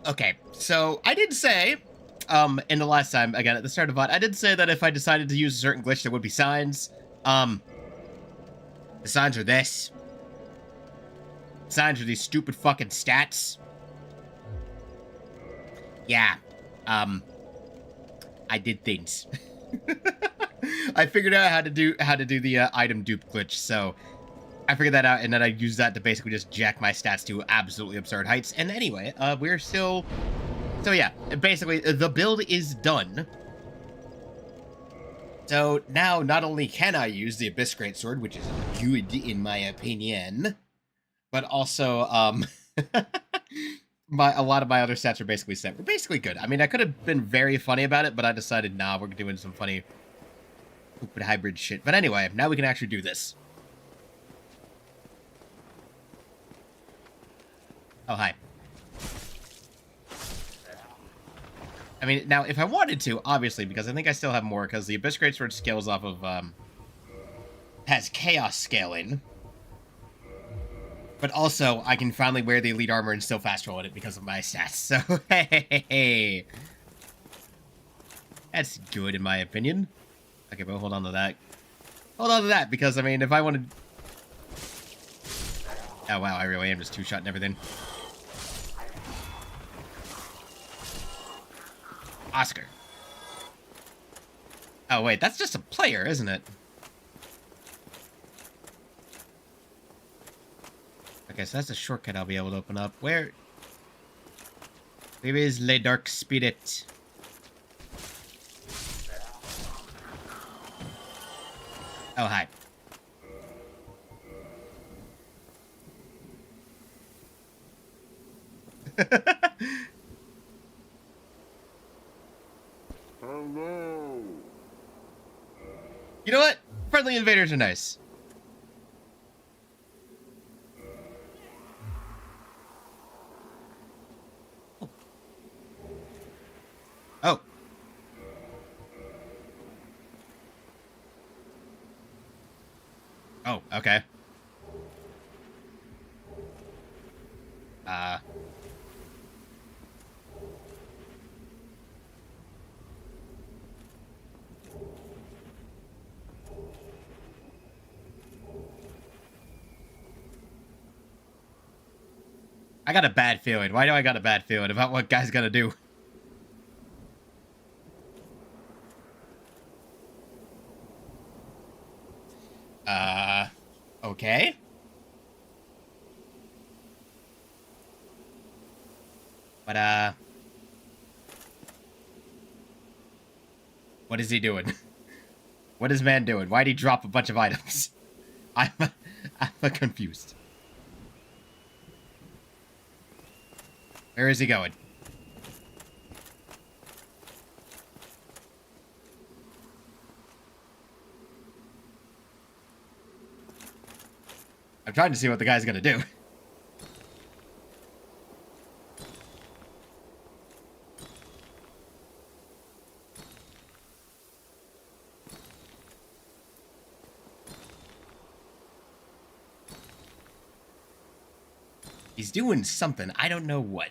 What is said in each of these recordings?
Okay, so I did say, in the last time, again, at the start of VOD, I did say that if I decided to use a certain glitch, there would be signs. The signs are this. Signs are these stupid fucking stats. Yeah, I did things. I figured out how to do the item dupe glitch, so I figured that out, and then I used that to basically just jack my stats to absolutely absurd heights. And anyway, we're still... So yeah, basically, the build is done. So now, not only can I use the Abyss Greatsword, which is good in my opinion, but also, a lot of my other stats are basically set. We're basically good. I mean, I could have been very funny about it, but I decided, nah, we're doing some funny stupid hybrid shit. But anyway, now we can actually do this. Oh, hi. I mean, now, if I wanted to, obviously, because I think I still have more, because the Abyss Greatsword scales off of, has Chaos scaling. But also, I can finally wear the Elite Armor and still fast roll at it because of my stats, so, hey. That's good, in my opinion. Okay, but hold on to that. Hold on to that, because, I mean, if I wanted... Oh, wow, I really am just two-shotting everything. Oscar. Oh, wait, that's just a player, isn't it? Okay, so that's a shortcut I'll be able to open up. Where is Le Dark Spirit? Oh, hi. Hello. You know what? Friendly invaders are nice. Oh. Oh, okay. I got a bad feeling. Why do I got a bad feeling about what guy's gonna do? Okay. But, what is he doing? What is man doing? Why'd he drop a bunch of items? I'm confused. Where is he going? I'm trying to see what the guy's gonna do. He's doing something. I don't know what.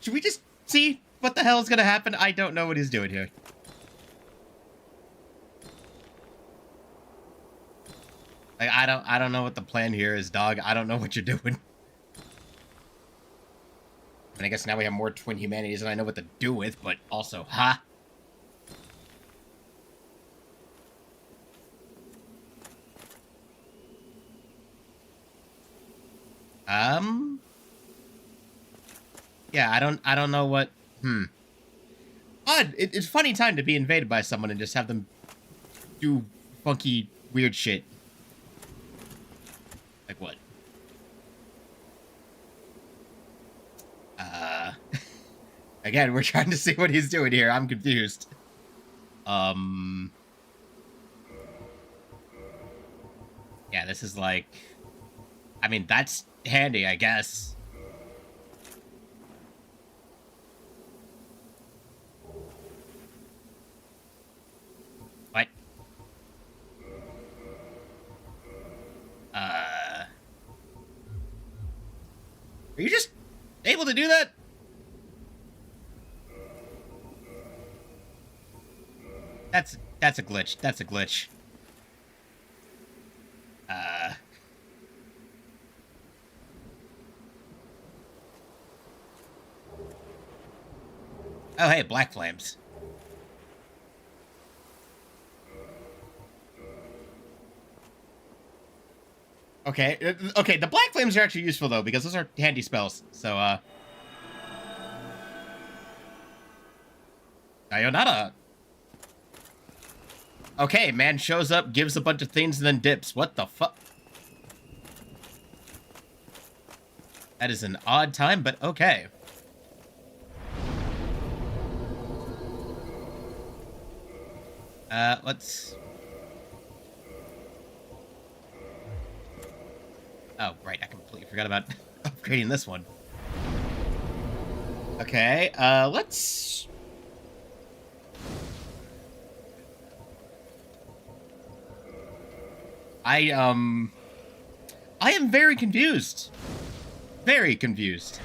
Should we just see what the hell is gonna happen? I don't know what he's doing here. Like, I don't know what the plan here is, dog. I don't know what you're doing. And I guess now we have more twin humanities and I know what to do with, but also, huh? Yeah, I don't know what, Odd. It's a funny time to be invaded by someone and just have them do funky, weird shit. Like what? Again, we're trying to see what he's doing here. I'm confused. Yeah, this is like... I mean, that's handy, I guess. What? Are you just able to do that? That's a glitch. That's a glitch. Oh, hey, black flames. Okay, okay, the black flames are actually useful, though, because those are handy spells. So, Sayonara. Okay, man shows up, gives a bunch of things, and then dips. What the fuck? That is an odd time, but okay. Let's... Oh, right, I completely forgot about upgrading this one. Okay, let's... I am very confused. Very confused.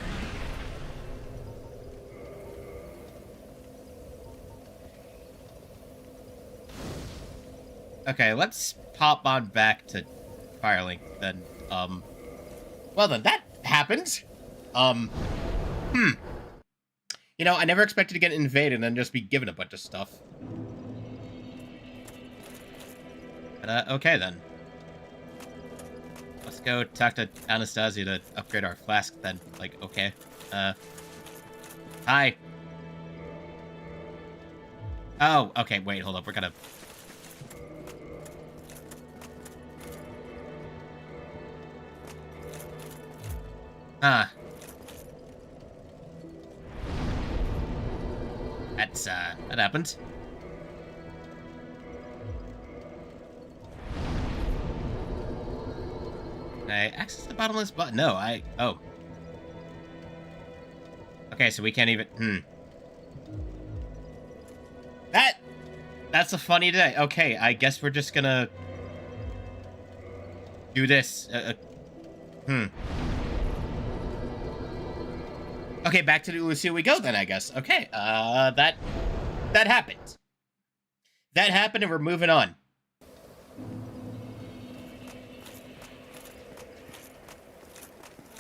Okay, let's pop on back to Firelink then. Well then, that happened. You know, I never expected to get invaded and then just be given a bunch of stuff. But, okay then. Let's go talk to Anastasia to upgrade our flask then. Like, okay. Hi. Oh, okay, wait, hold up, we're gonna... That happened. Can I access the bottomless button? No, oh. Okay, so we can't even... That's a funny day. Okay, I guess we're just gonna... do this. Okay, back to the Lucio we go then, I guess. Okay, that happened. That happened and we're moving on.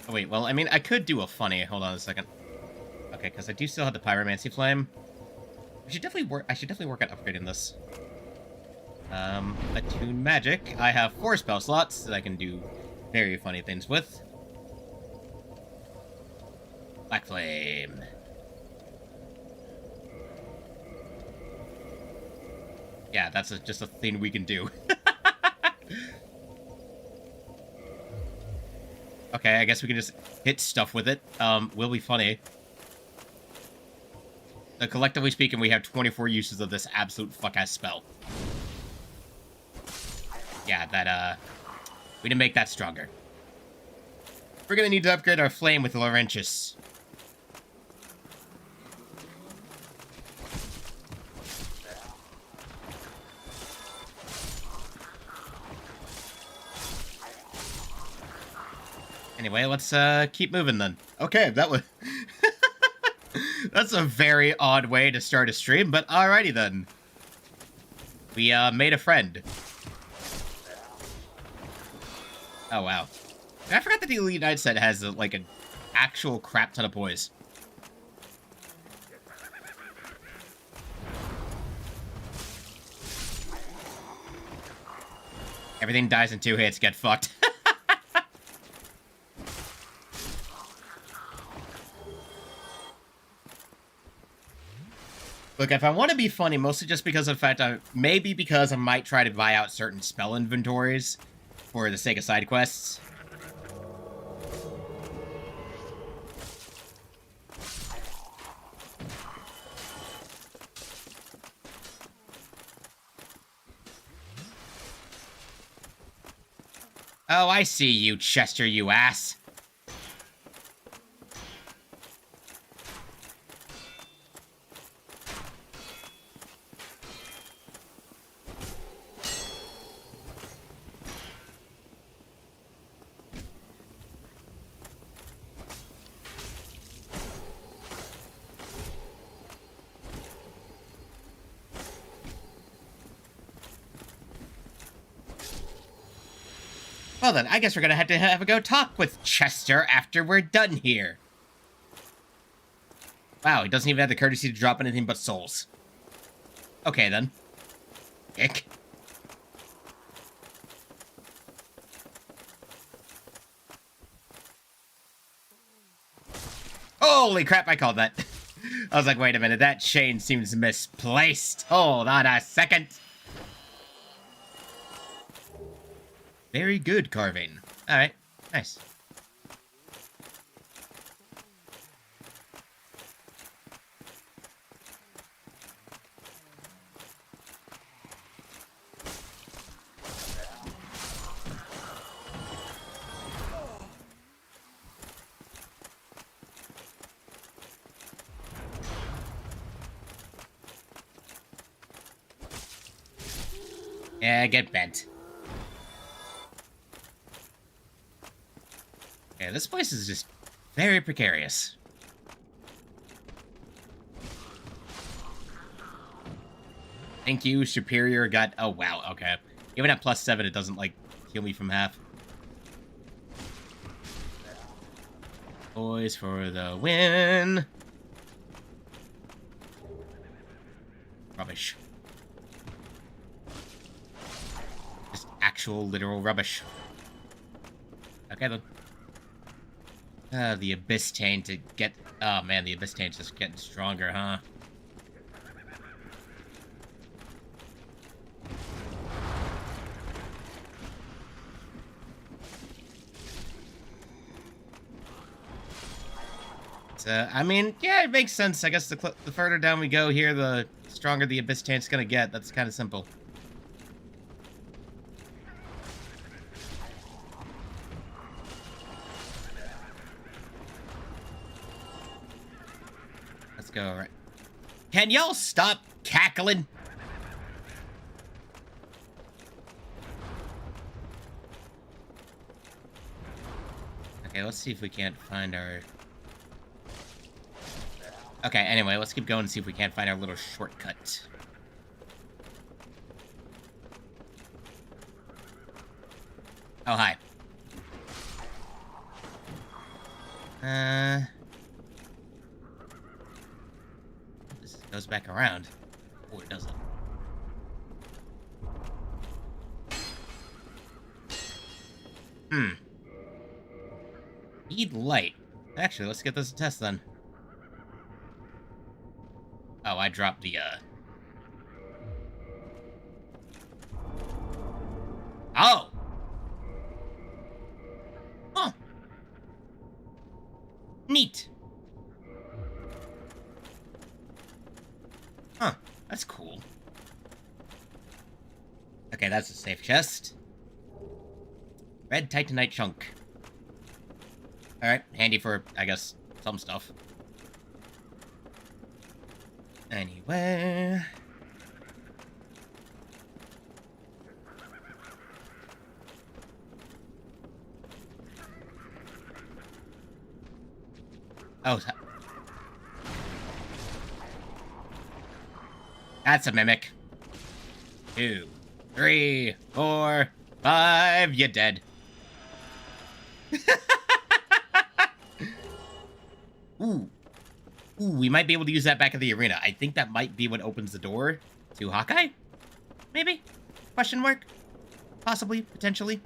Oh, wait, well, I mean, I could do a funny. Hold on a second. Okay, because I do still have the Pyromancy Flame. I should definitely work on upgrading this. Attune Magic. I have 4 spell slots that I can do very funny things with. Black Flame. Yeah, that's just a thing we can do. Okay, I guess we can just hit stuff with it. Will be funny. Collectively speaking, we have 24 uses of this absolute fuck-ass spell. Yeah, that, we didn't make that stronger. We're gonna need to upgrade our flame with Laurentius. Anyway, let's keep moving then. Okay, that was... That's a very odd way to start a stream, but alrighty then. We made a friend. Oh, wow. I forgot that the Elite Knight set has, like, an actual crap ton of poise. Everything dies in 2 hits, get fucked. Look, if I want to be funny, mostly just because of the fact maybe because I might try to buy out certain spell inventories for the sake of side quests. Oh, I see you, Chester, you ass. Well then, I guess we're gonna have to have a go talk with Chester after we're done here. Wow, he doesn't even have the courtesy to drop anything but souls. Okay then. Ick. Holy crap, I called that. I was like, wait a minute, that chain seems misplaced. Hold on a second. Very good carving. Alright, nice. Yeah, get bent. Yeah, this place is just very precarious. Thank you, Superior got... Oh, wow, okay. Even at +7, it doesn't, like, heal me from half. Boys for the win! Rubbish. Just actual, literal rubbish. Okay, then. The Abyss Taint to get... Oh, man, the Abyss Taint's just getting stronger, huh? I mean, yeah, it makes sense. I guess the further down we go here, the stronger the Abyss Taint's gonna get. That's kind of simple. Let's go, right. Can y'all stop cackling? Okay, let's see if we can't find our... Okay, anyway, let's keep going and see if we can't find our little shortcut. Oh, hi. This goes back around. Or it doesn't. Need light. Actually, let's get this a test then. Oh, I dropped the, Oh! Huh. Neat. Huh. That's cool. Okay, that's a safe chest. Red Titanite chunk. Alright, handy for, I guess, some stuff. Anyway... Oh, that's a mimic. 2, 3, 4, 5, you're dead. Ooh. Ooh, we might be able to use that back in the arena. I think that might be what opens the door to Hawkeye? Maybe? Question mark? Possibly, potentially.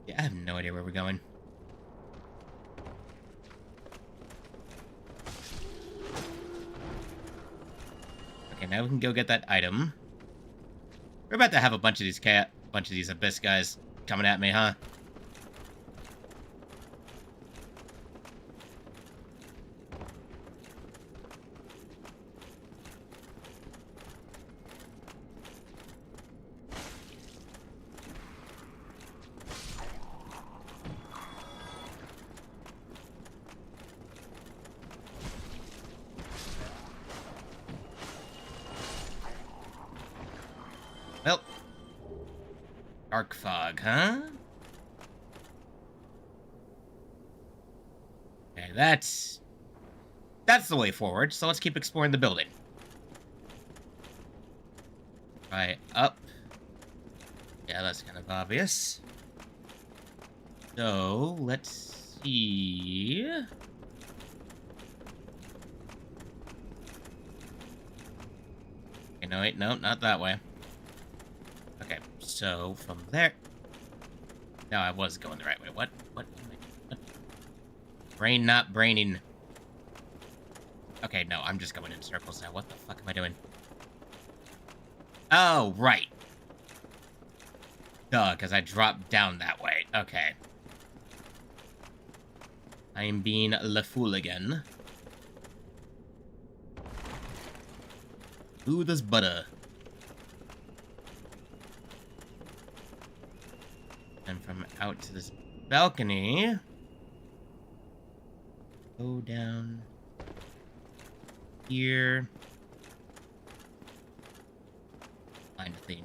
Yeah, I have no idea where we're going. Okay, now we can go get that item. We're about to have a bunch of these Abyss guys coming at me, huh? Arc fog, huh? Okay, that's the way forward, so let's keep exploring the building. Right, up. Yeah, that's kind of obvious. So, let's see... Okay, no, wait, no, not that way. Okay, so, from there... No, I was going the right way. What? Brain not braining. Okay, no, I'm just going in circles now. What the fuck am I doing? Oh, right. Duh, because I dropped down that way. Okay. I am being a fool again. Ooh, this butter. And from out to this balcony... Go down... here... Find a thing.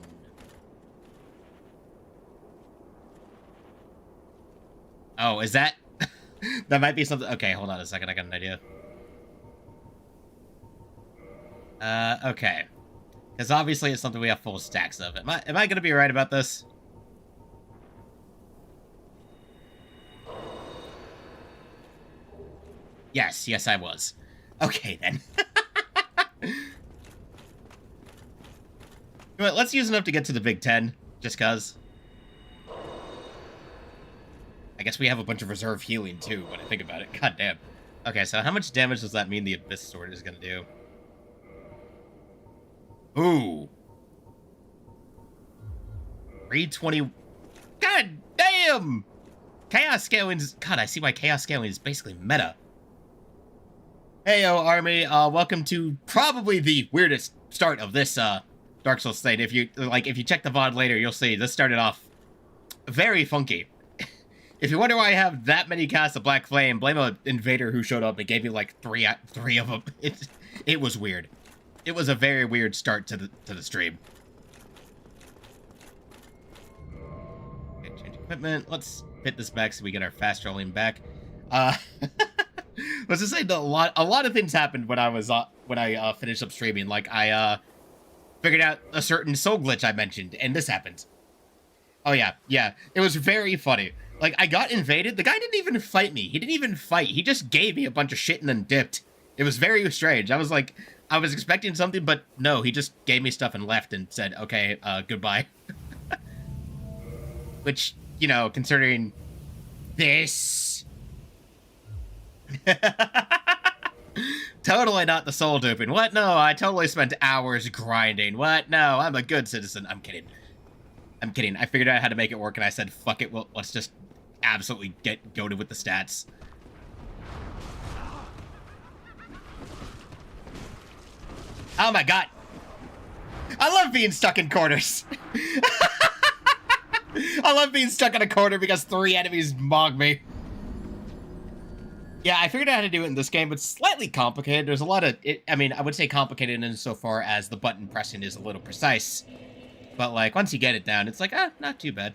Oh, is that... that might be something... Okay, hold on a second, I got an idea. Okay. Because obviously it's something we have full stacks of. Am I gonna be right about this? Yes, I was. Okay, then. But let's use enough to get to the Big 10, just cause. I guess we have a bunch of reserve healing, too, when I think about it. God damn. Okay, so how much damage does that mean the Abyss Sword is gonna do? Ooh. 320... God damn! Chaos Scaling is... God, I see why Chaos Scaling is basically meta. Heyo, Army. Welcome to probably the weirdest start of this, Dark Souls state. If you check the VOD later, you'll see this started off very funky. If you wonder why I have that many casts of Black Flame, blame an invader who showed up and gave me like three of them. It was weird. It was a very weird start to the stream. Okay, change equipment. Let's hit this back so we get our fast rolling back. Let's just say that a lot of things happened when I finished up streaming. Like I figured out a certain soul glitch I mentioned, and this happened. Oh yeah, it was very funny. Like I got invaded. The guy didn't even fight me. He didn't even fight. He just gave me a bunch of shit and then dipped. It was very strange. I was expecting something, but no, he just gave me stuff and left and said, "Okay, goodbye." Which, you know, considering this. Totally not the soul duping. What? No, I totally spent hours grinding. What? No, I'm a good citizen. I'm kidding. I figured out how to make it work, and I said, fuck it, well, let's just absolutely get goated with the stats. Oh my god. I love being stuck in corners. I love being stuck in a corner because 3 enemies mog me. Yeah, I figured out how to do it in this game, but it's slightly complicated. There's a lot of... I mean, I would say complicated insofar as the button pressing is a little precise. But, like, once you get it down, it's like, not too bad.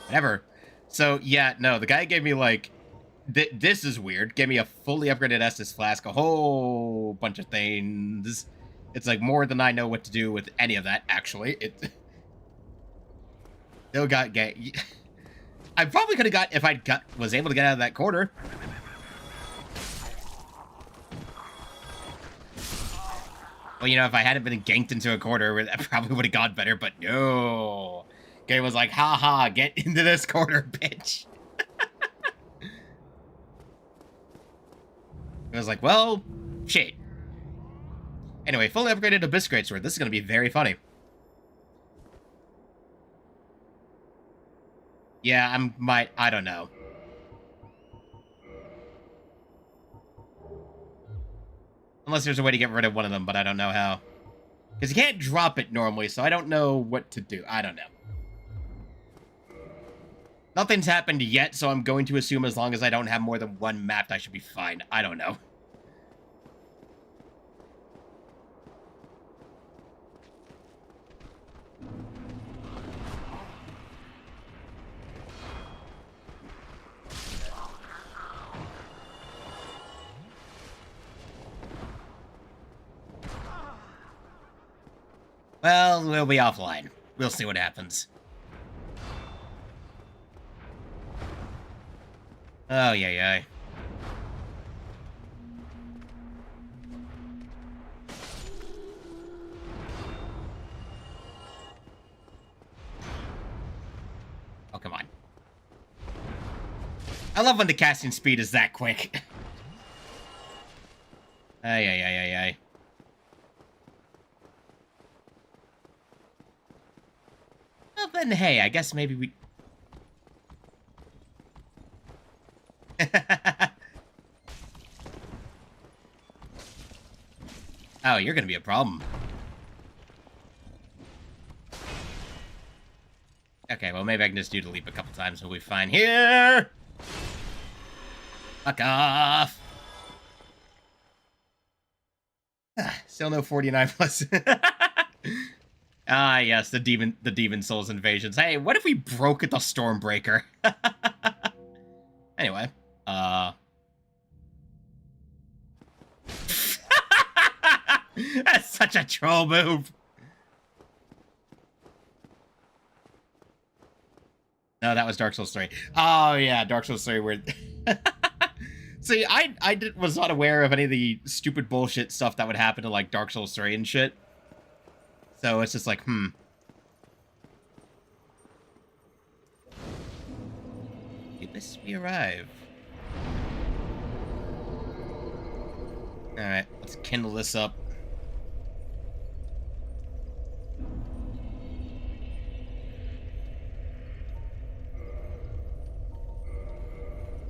Whatever. So, yeah, no, the guy gave me, like... this is weird. Gave me a fully upgraded Estus Flask, a whole bunch of things. It's, like, more than I know what to do with any of that, actually. Still got gay. I probably could have got if was able to get out of that corner. Well, you know, if I hadn't been ganked into a corner, that probably would have gone better, but no. Game was like, haha, get into this corner, bitch. I was like, well, shit. Anyway, fully upgraded Abyss Greatsword. This is going to be very funny. Yeah, I don't know. Unless there's a way to get rid of one of them, but I don't know how. Because you can't drop it normally, so I don't know what to do. I don't know. Nothing's happened yet, so I'm going to assume as long as I don't have more than one mapped, I should be fine. I don't know. Well, we'll be offline. We'll see what happens. Oh, yeah. Oh, come on. I love when the casting speed is that quick. Ay. Well, then, hey, I guess maybe we... Oh, you're gonna be a problem. Okay, well, maybe I can just do the leap a couple times and we'll be fine here. Fuck off. Still no 49 plus. Ah, yes, the Demon Souls invasions. Hey, what if we broke at the Stormbreaker? Anyway, that's such a troll move. No, that was Dark Souls 3. Oh, yeah, Dark Souls 3 where... See, was not aware of any of the stupid bullshit stuff that would happen to, like, Dark Souls 3 and shit. So it's just like, Yes, we arrive. Alright, let's kindle this up.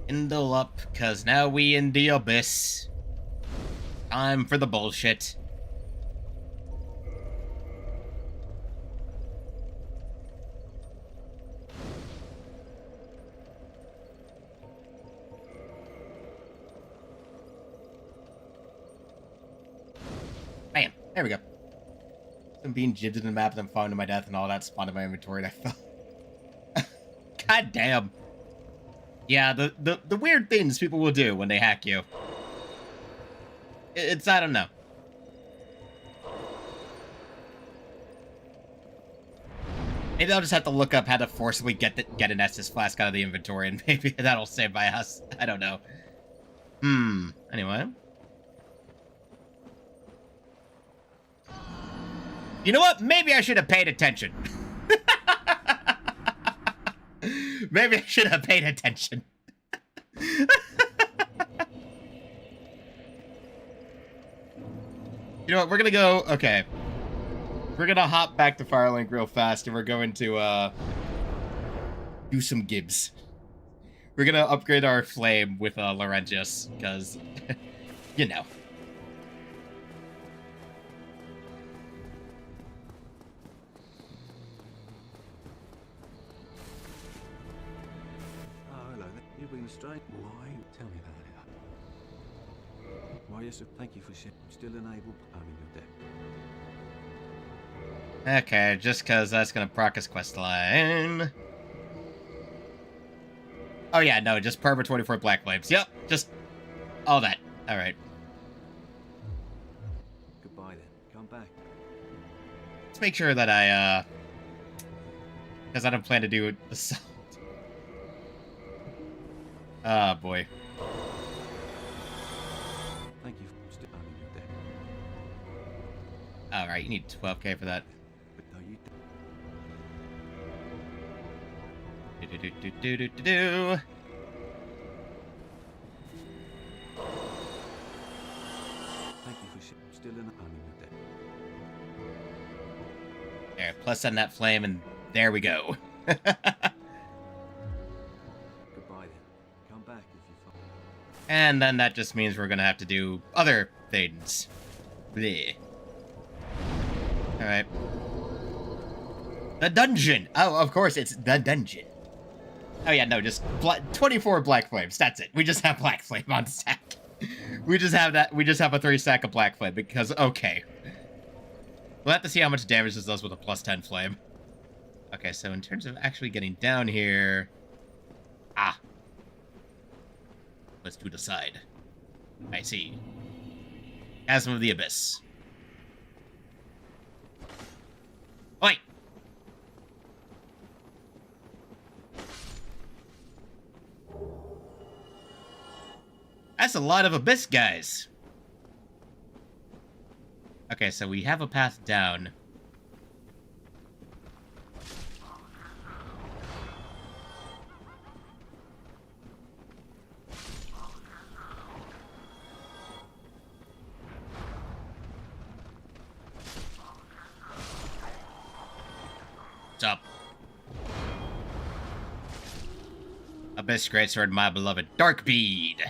Kindle up, cause now we in the abyss. Time for the bullshit. Bam, there we go. I'm being jibbed in the map and then falling to my death and all that spawned in my inventory and I fell. God damn. Yeah, the weird things people will do when they hack you. It's, I don't know. Maybe I'll just have to look up how to forcibly get an Estus flask out of the inventory, and maybe that'll save my ass. I don't know. Anyway. You know what? Maybe I should have paid attention. Maybe I should have paid attention. You know what? We're gonna go... Okay. We're gonna hop back to Firelink real fast, and we're going to, do some Gibbs. We're gonna upgrade our flame with, Laurentius, because, you know. You've been straight. Why? Tell me about it. Why, yes, sir. Thank you for shit. I'm still enabled. I'm in your debt. Okay, just because that's going to proc his quest line. Oh, yeah, no, just Perma 24 Black Flames. Yep, just all that. All right. Goodbye, then. Come back. Let's make sure that I, because I don't plan to do assault. Ah, boy. Thank you. I'm still in your debt. All right, you need 12k for that. But no, you Do. Thank you for shit. I'm still in your debt. There, plus send that flame, and there we go. And then that just means we're gonna have to do other things. Bleh. Alright. The dungeon! Oh, of course, it's the dungeon. Oh yeah, no, just 24 black flames. That's it. We just have black flame on stack. We just have that. We just have a 3 stack of black flame because, okay. We'll have to see how much damage this does with a plus 10 flame. Okay, so in terms of actually getting down here... Ah. Let's to the side. I see. Chasm of the Abyss. Oi! That's a lot of abyss guys. Okay, so we have a path down. What's up? Abyss Greatsword, my beloved Dark Bead.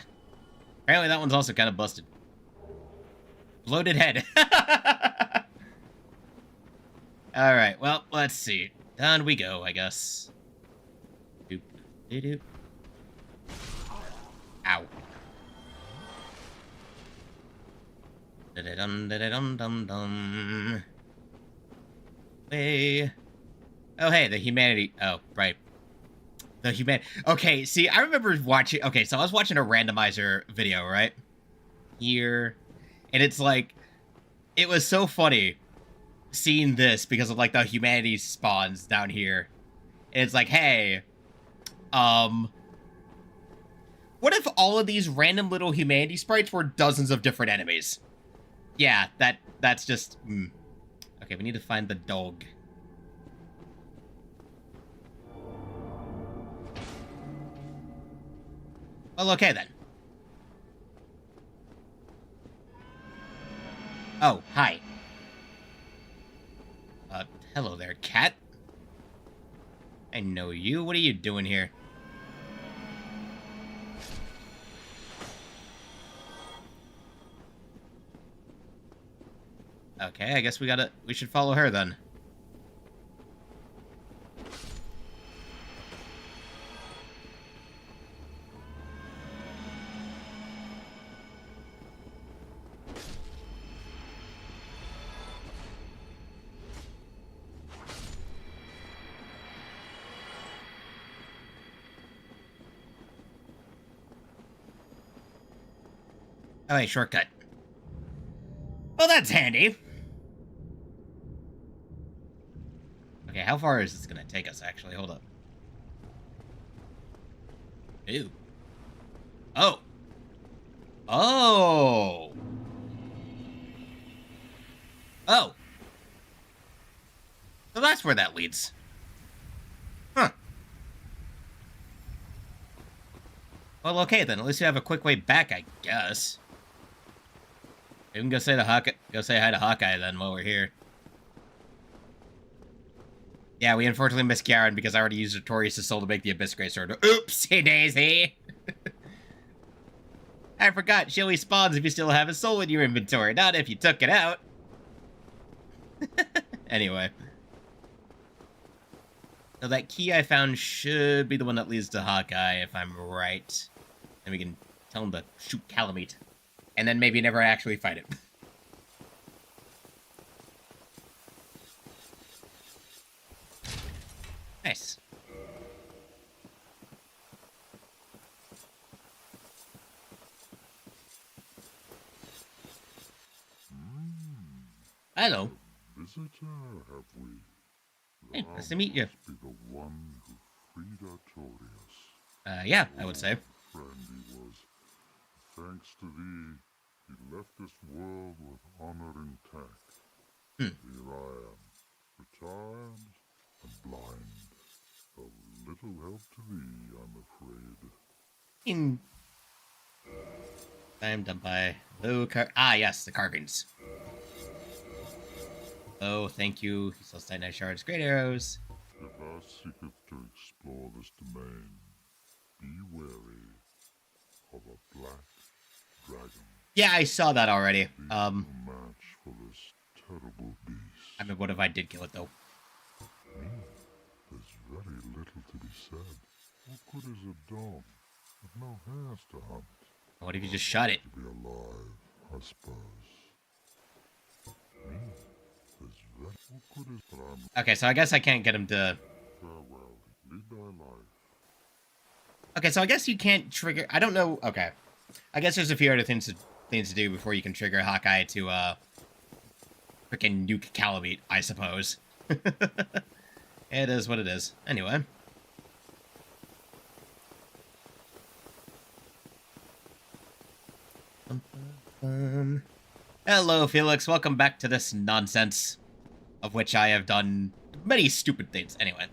Apparently that one's also kind of busted. Bloated head. Alright, well, let's see. Down we go, I guess. Doop, doop. Ow. Da-da-dum, da-da-dum-dum-dum. Hey. Oh, hey, the humanity... Oh, right. The humanity... Okay, see, I remember watching... Okay, so I was watching a randomizer video, right? Here. And it's like... It was so funny seeing this because of, like, the humanity spawns down here. And it's like, hey... What if all of these random little humanity sprites were dozens of different enemies? Yeah, that's just... Okay, we need to find the dog. Well, okay then. Oh, hi. Hello there, cat. I know you. What are you doing here? Okay, I guess we should follow her then. Oh, hey, shortcut. Well, that's handy. Okay, how far is this gonna take us, actually? Hold up. Ew. Oh. Oh. Oh. So that's where that leads. Huh. Well, okay then. At least we have a quick way back, I guess. We can go say hi to Hawkeye then while we're here. Yeah, we unfortunately missed Garen because I already used Artorias' soul to make the Abyss Greatsword. Oopsie daisy! I forgot, she only spawns if you still have a soul in your inventory, not if you took it out. Anyway. So that key I found should be the one that leads to Hawkeye, if I'm right. And we can tell him to shoot Calamite. And then maybe never actually fight it. Nice. Hello. Visitor, have we? Hey, nice to meet you. Must be the one who freed Artorias. Yeah, I would say. Friend he was. Thanks to thee, he left this world with honor intact. Here I am, retired and blind. Of little help to thee, I'm afraid. I'm done by yes, the carvings. Oh, thank you. He sells Titanite shards, great arrows. If thou seeketh to explore this domain, be wary of a black dragon. Yeah, I saw that already. A match for this terrible beast. I mean, what if I did kill it, though? There's very little to be said. What good is a dog with no hairs to hunt? What if you just shot it? To be alive, I suppose. There's very what good is that I'm Okay, so I guess I can't get him to... farewell. Lead thy life. Okay, so I guess you can't trigger... I don't know... Okay. I guess there's a few other things to do before you can trigger Hawkeye to, frickin' nuke Calamite, I suppose. It is what it is. Anyway. Hello, Felix. Welcome back to this nonsense, of which I have done many stupid things. Anyway,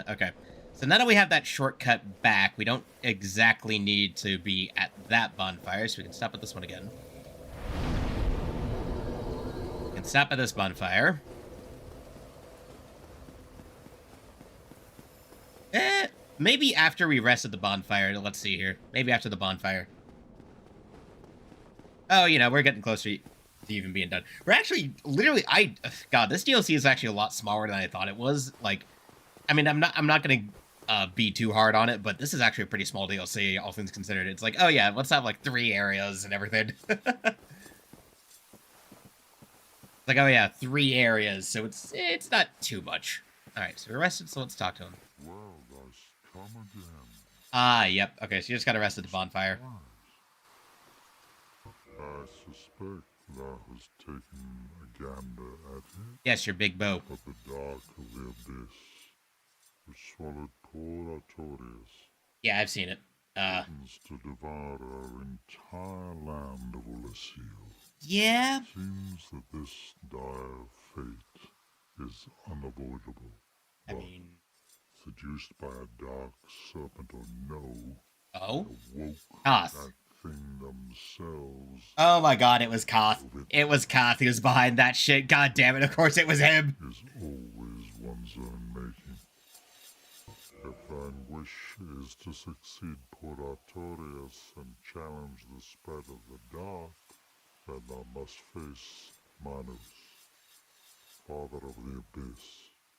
okay. So now that we have that shortcut back, we don't exactly need to be at that bonfire, so we can stop at this one again. We can stop at this bonfire. Maybe after we rest at the bonfire. Let's see here. Maybe after the bonfire. Oh, you know, we're getting closer to even being done. We're actually, literally, God, this DLC is actually a lot smaller than I thought it was. Like, I mean, I'm not gonna be too hard on it, but this is actually a pretty small DLC, all things considered. It's like, oh yeah, let's have like 3 areas and everything. Like, oh yeah, 3 areas, so it's not too much. All right, so we're rested, so let's talk to him. Well, thus come again. Ah, yep. Okay, so you just got arrested at the bonfire. I suspect thou hast taken a gander at it. Yes, your big bow. But the dark of the abyss, which swallowed poor Artorias, Yeah, I've seen it. threatens to devour our entire land of Ulasil. Yeah. Seems that this dire fate is unavoidable. I But mean, seduced by a dark serpent or no, oh, awoke Koth. that thing themselves. Oh my God, it was Koth. It was Koth who was behind that shit. God damn it! Of course, it was him. Is always one's own making. If thine wish is to succeed poor Artorias and challenge the spread of the dark, then thou must face Manus, father of the abyss.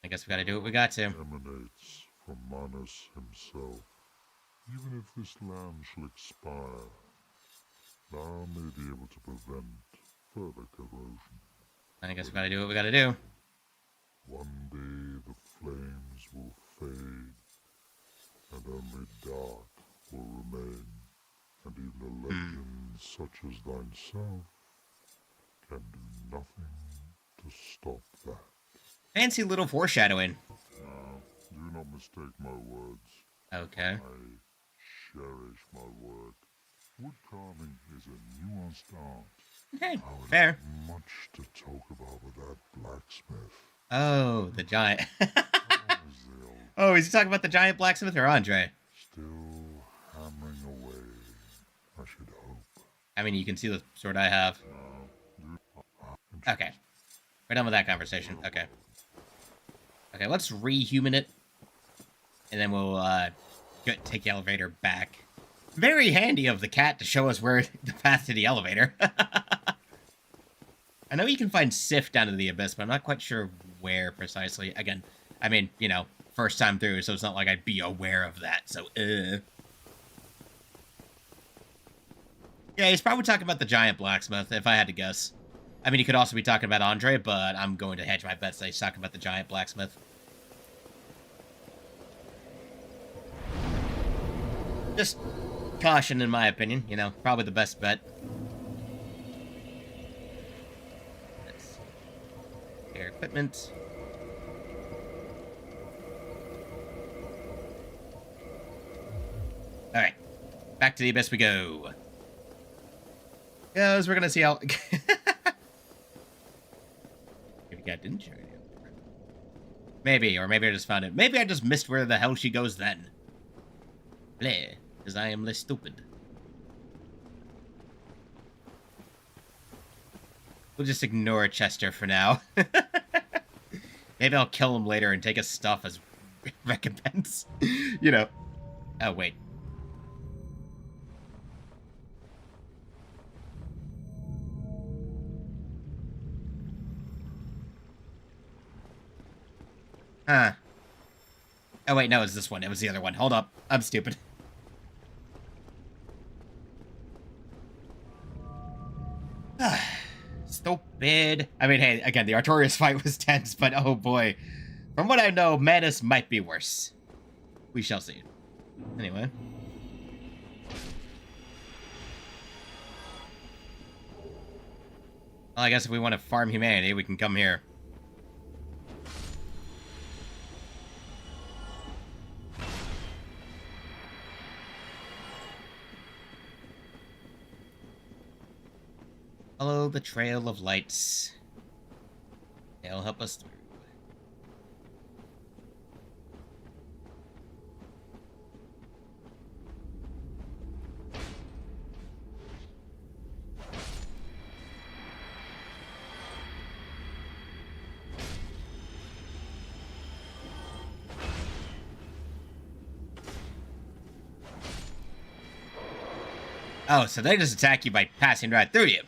I guess we gotta do what we got to. Emanates from Manus himself. Even if this land shall expire, thou may be able to prevent further corrosion. I guess we gotta do what we gotta do. One day the flames will fade, and only dark will remain, and even a legend such as thyself can do nothing to stop that. Fancy little foreshadowing. Now, do not mistake my words. Okay. I cherish my work. Wood carving is a nuanced art. Okay, I would fair. have much to talk about with that blacksmith. Oh, the giant. How is the old Oh, is he talking about the giant blacksmith or Andre? still hammering away? I should hope. I mean, you can see the sword I have. Okay. We're done with that conversation. Okay. Okay, let's rehuman it. And then we'll take the elevator back. Very handy of the cat to show us where the path to the elevator. I know you can find Sif down to the abyss, but I'm not quite sure where precisely. Again, I mean, you know, first time through, so it's not like I'd be aware of that, so, Yeah, he's probably talking about the giant blacksmith, if I had to guess. I mean, he could also be talking about Andre, but I'm going to hedge my bets that he's talking about the giant blacksmith. Just caution, in my opinion. You know, probably the best bet. Let's see. Air equipment. Alright. Back to the abyss we go. Because we're going to see how... God, didn't show you. Maybe, or maybe I just found it. Maybe I just missed where the hell she goes then. Bleh, because I am less stupid. We'll just ignore Chester for now. Maybe I'll kill him later and take his stuff as recompense. You know. Oh, wait. Huh. Oh, wait, no, it's this one. It was the other one. Hold up. I'm stupid. Stupid. I mean, hey, again, the Artorias fight was tense, but oh boy. From what I know, Manus might be worse. We shall see. Anyway. Well, I guess if we want to farm humanity, we can come here. Follow the trail of lights. They'll help us through. Oh, so they just attack you by passing right through you.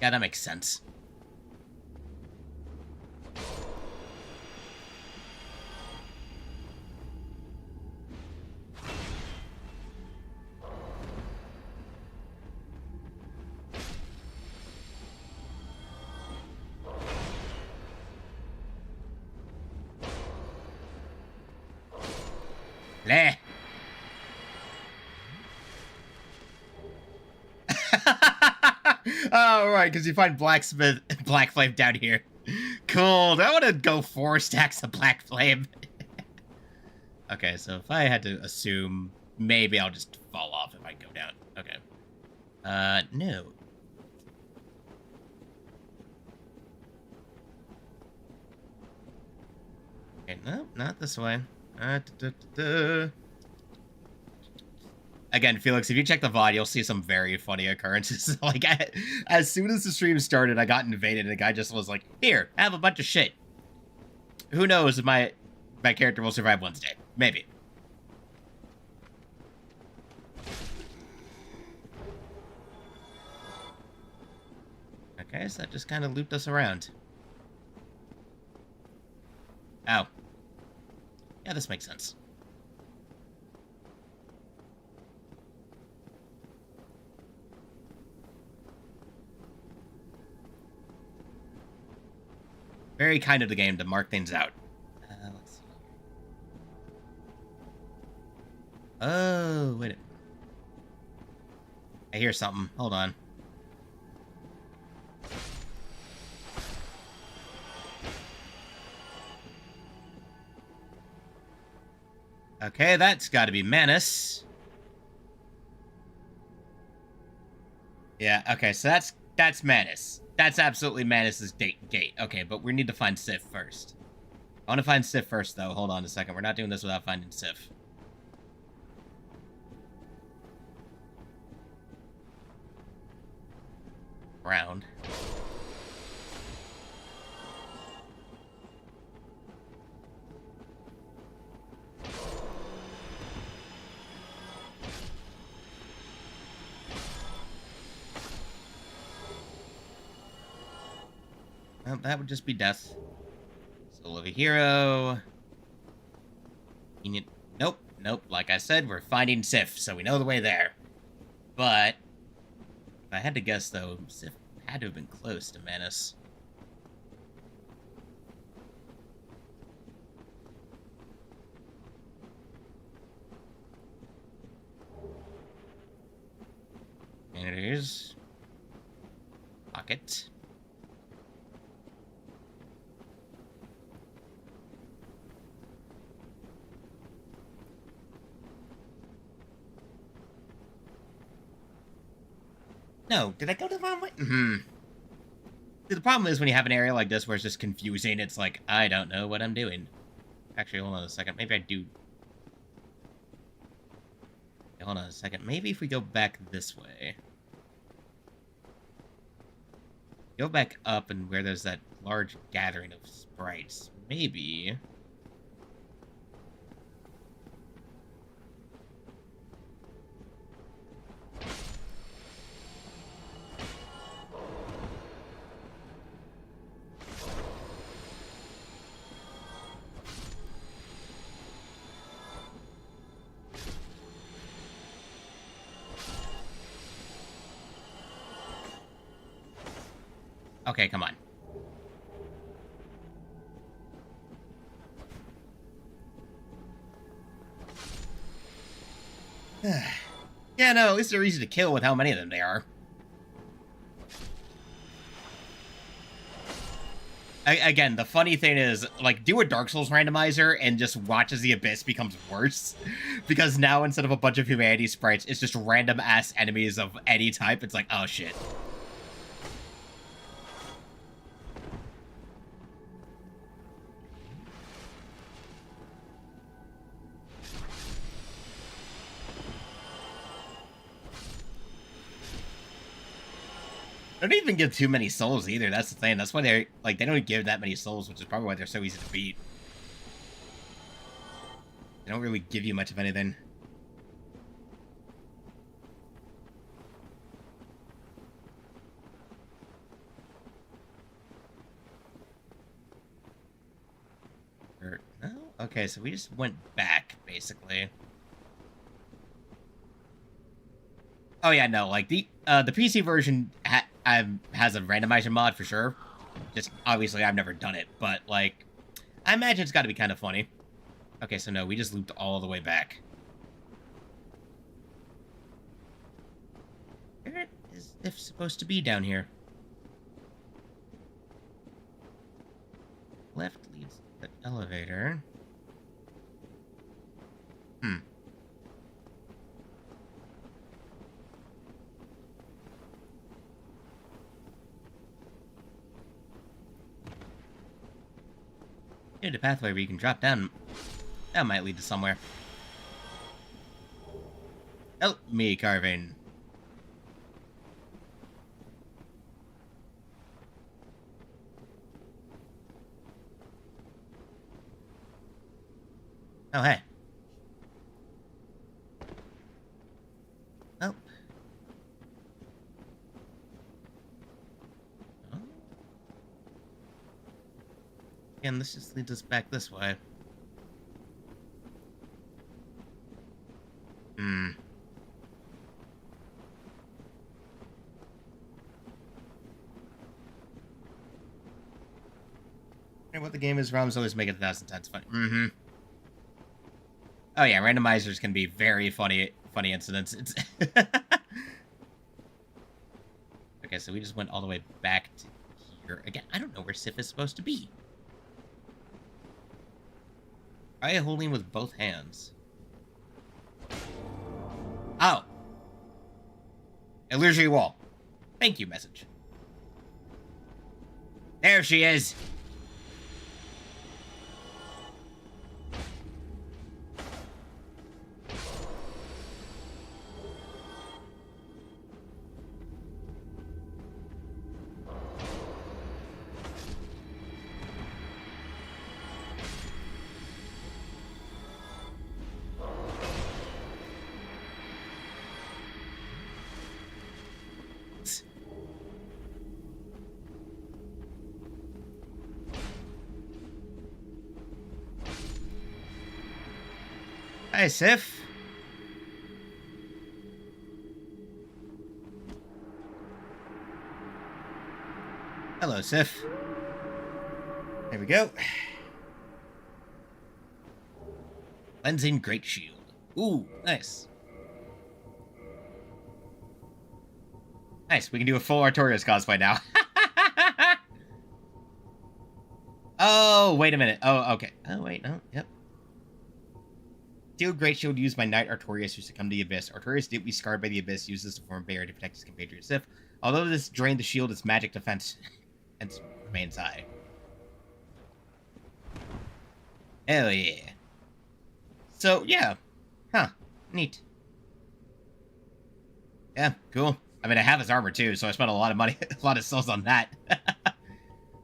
Yeah, that makes sense. Bleh. Oh, right, because you find Black Flame down here. Cool. I want to go 4 stacks of Black Flame. Okay, so if I had to assume, maybe I'll just fall off if I go down. Okay. No. Okay, no, not this way. Again, Felix, if you check the VOD, you'll see some very funny occurrences. Like, as soon as the stream started, I got invaded, and the guy just was like, here, have a bunch of shit. Who knows if my character will survive Wednesday. Maybe. Okay, so that just kind of looped us around. Oh. Yeah, this makes sense. Very kind of the game to mark things out. Let's see. Oh, wait a... I hear something. Hold on. Okay, that's got to be Manus. Yeah, okay, so that's Manus. That's absolutely Manus' gate. Okay, but we need to find Sif first. I want to find Sif first, though. Hold on a second. We're not doing this without finding Sif. Round. Well, that would just be death. Soul of a hero. Nope. Like I said, we're finding Sif, so we know the way there. But if I had to guess, though, Sif had to have been close to Manus. And it is pocket. No, did I go the wrong way? The problem is when you have an area like this where it's just confusing, it's like, I don't know what I'm doing. Actually, hold on a second. Maybe I do. Hold on a second. Maybe if we go back this way. Go back up and where there's that large gathering of sprites. Maybe... Okay, come on. Yeah, no, at least they're easy to kill with how many of them there are. Again, the funny thing is, like, do a Dark Souls randomizer and just watch as the Abyss becomes worse. Because now, instead of a bunch of humanity sprites, it's just random-ass enemies of any type. It's like, oh, shit. They don't even give too many souls either. That's the thing. That's why they're like they don't give that many souls, which is probably why they're so easy to beat. They don't really give you much of anything. Oh, okay, so we just went back basically. Oh yeah, no, like the PC version has a randomizer mod for sure. Just obviously I've never done it, but like I imagine it's got to be kind of funny. Okay, so no, we just looped all the way back. Where is If supposed to be down here? Left leads to the elevator. Here's a pathway where you can drop down. That might lead to somewhere. Help me, carving. Oh, hey. Oh. Oh. Again, this just leads us back this way. What the game is, ROMs always make it 1,000 times funny. Oh yeah, randomizers can be very funny incidents. It's okay, so we just went all the way back to here. Again, I don't know where Sif is supposed to be. Try holding with both hands. Oh. Illusory wall. Thank you, message. There she is. Hi, Sif. Hello, Sif. There we go. Cleansing Great Shield. Ooh, nice. Nice, we can do a full Artorias cosplay now. Oh, wait a minute. Oh, okay. Oh, wait, no, yep. Steel Great Shield used by Knight Artorias who succumbed to the Abyss. Artorias, deeply scarred by the Abyss, used this to form a barrier to protect his compatriot Sif. Although this drained the shield, its magic defense hence remains high. Hell yeah. So, yeah. Huh. Neat. Yeah, cool. I mean, I have his armor too, so I spent a lot of money, a lot of souls on that.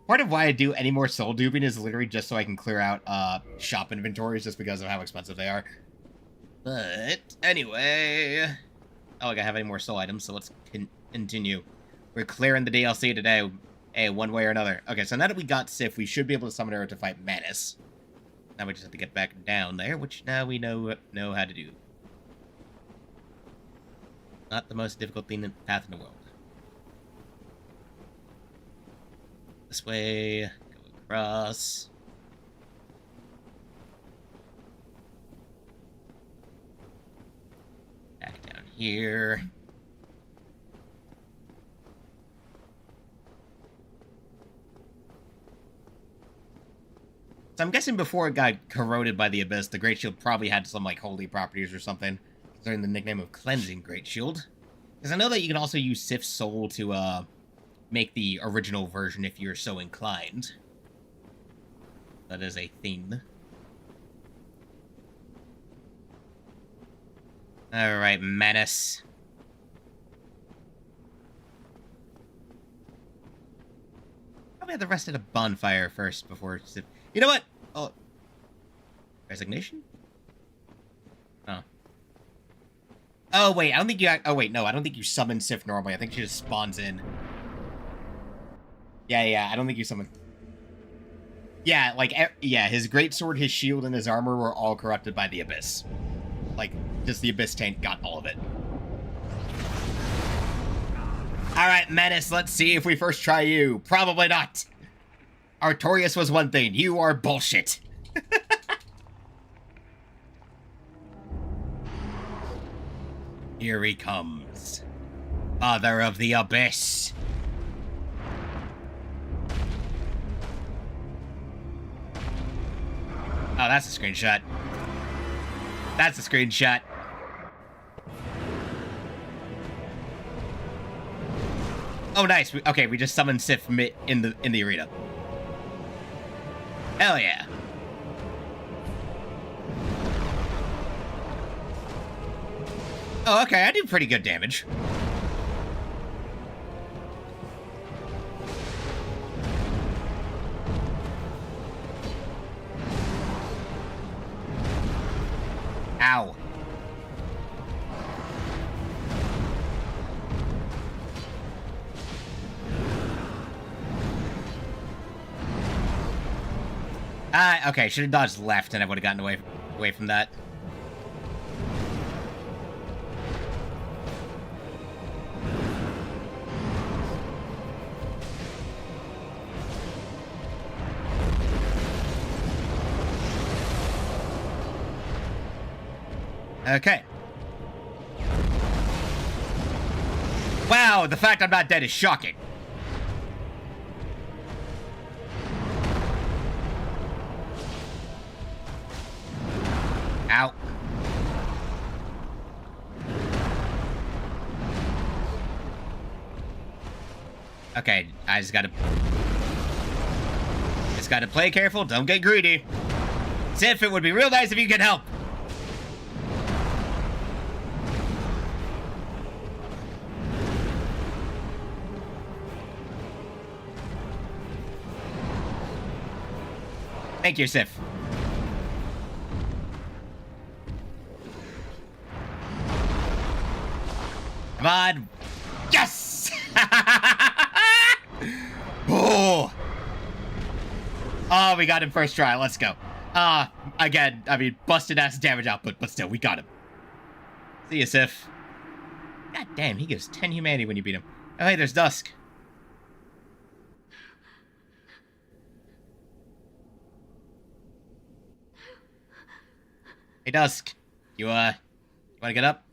Part of why I do any more soul duping is literally just so I can clear out shop inventories just because of how expensive they are. But anyway, oh, like I have any more soul items, so let's continue. We're clearing the DLC today, one way or another. Okay, so now that we got Sif, we should be able to summon her to fight Manus. Now we just have to get back down there, which now we know how to do. Not the most difficult path in the world. This way, go across. Back down here. So I'm guessing before it got corroded by the Abyss, the Great Shield probably had some, like, holy properties or something. Considering the nickname of Cleansing Great Shield. Because I know that you can also use Sif's Soul to, make the original version if you're so inclined. That is a thing. Alright, Menace. Probably have the rest at a bonfire first before... You know what? Oh. Resignation? Oh. Oh, wait, I don't think you... Oh, wait, no, I don't think you summon Sif normally. I think she just spawns in. Yeah, I don't think you summon... Yeah, like, yeah, his greatsword, his shield, and his armor were all corrupted by the Abyss. Like, just the Abyss tank got all of it. Alright, Menace, let's see if we first try you. Probably not. Artorias was one thing. You are bullshit. Here he comes. Father of the Abyss. Oh, that's a screenshot. That's a screenshot. Oh, nice. Okay, we just summoned Sif in the arena. Hell yeah. Oh, okay, I do pretty good damage. Ow. Okay, should have dodged left and I would have gotten away from that. Okay. Wow, the fact I'm not dead is shocking. Ow. Okay, I just gotta play careful, don't get greedy. Sif, it would be real nice if you could help. Thank you, Sif. Come on. Yes! Oh! Oh, we got him first try. Let's go. Again, I mean, busted ass damage output, but still, we got him. See ya, Sif. God damn, he gives 10 humanity when you beat him. Oh, hey, there's Dusk. Hey, Dusk. You wanna get up?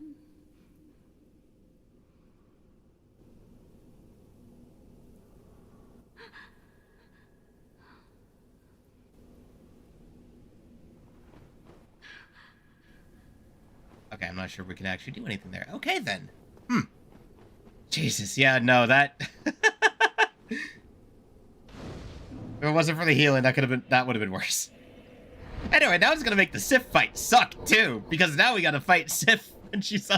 Okay, I'm not sure if we can actually do anything there. Okay, then. Jesus, yeah, no, that... If it wasn't for the healing, that would have been worse. Anyway, now it's gonna make the Sif fight suck, too, because now we gotta fight Sif when she's,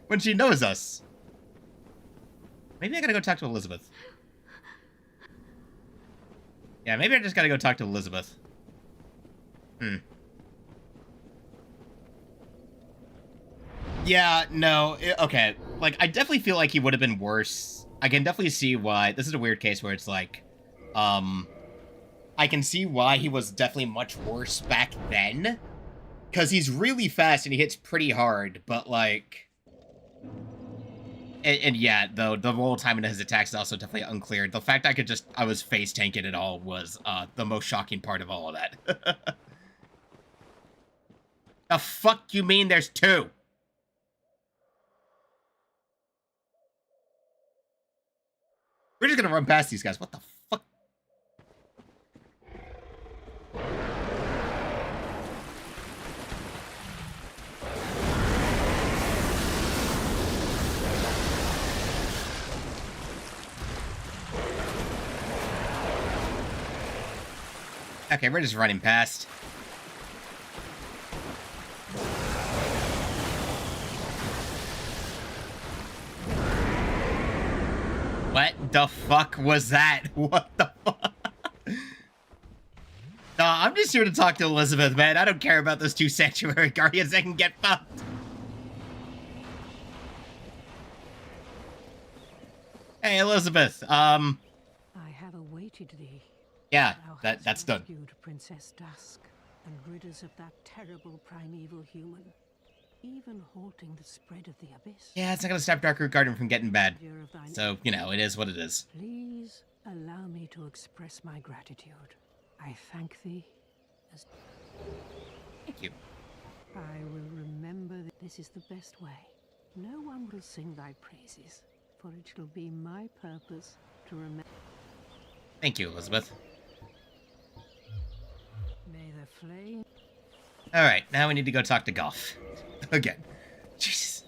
when she knows us. Maybe I gotta go talk to Elizabeth. Yeah, maybe I just gotta go talk to Elizabeth. Yeah, no, okay. Like, I definitely feel like he would have been worse. I can definitely see why. This is a weird case where it's like, I can see why he was definitely much worse back then. Because he's really fast and he hits pretty hard, but like... And yeah, though, the roll time in his attacks is also definitely unclear. The fact I was face tanking it all was, the most shocking part of all of that. The fuck you mean there's two? We're just gonna run past these guys. What the fuck? Okay, we're just running past. What the fuck was that? What the fuck? No, I'm just here to talk to Elizabeth, man. I don't care about those two Sanctuary Guardians. They can get fucked. Hey, Elizabeth. I have awaited thee. Yeah, Thou that's hast done. rescued Princess Dusk and rid us of that terrible primeval human, even halting the spread of the abyss. Yeah, it's not gonna stop Darkroot Garden from getting bad. Fear of thine So, you know, it is what it is. Please allow me to express my gratitude. I thank thee as Thank you. I will remember that this is the best way. No one will sing thy praises, for it shall be my purpose to remember. Thank you, Elizabeth. May the flame. Alright, now we need to go talk to Golf. Again. Jesus.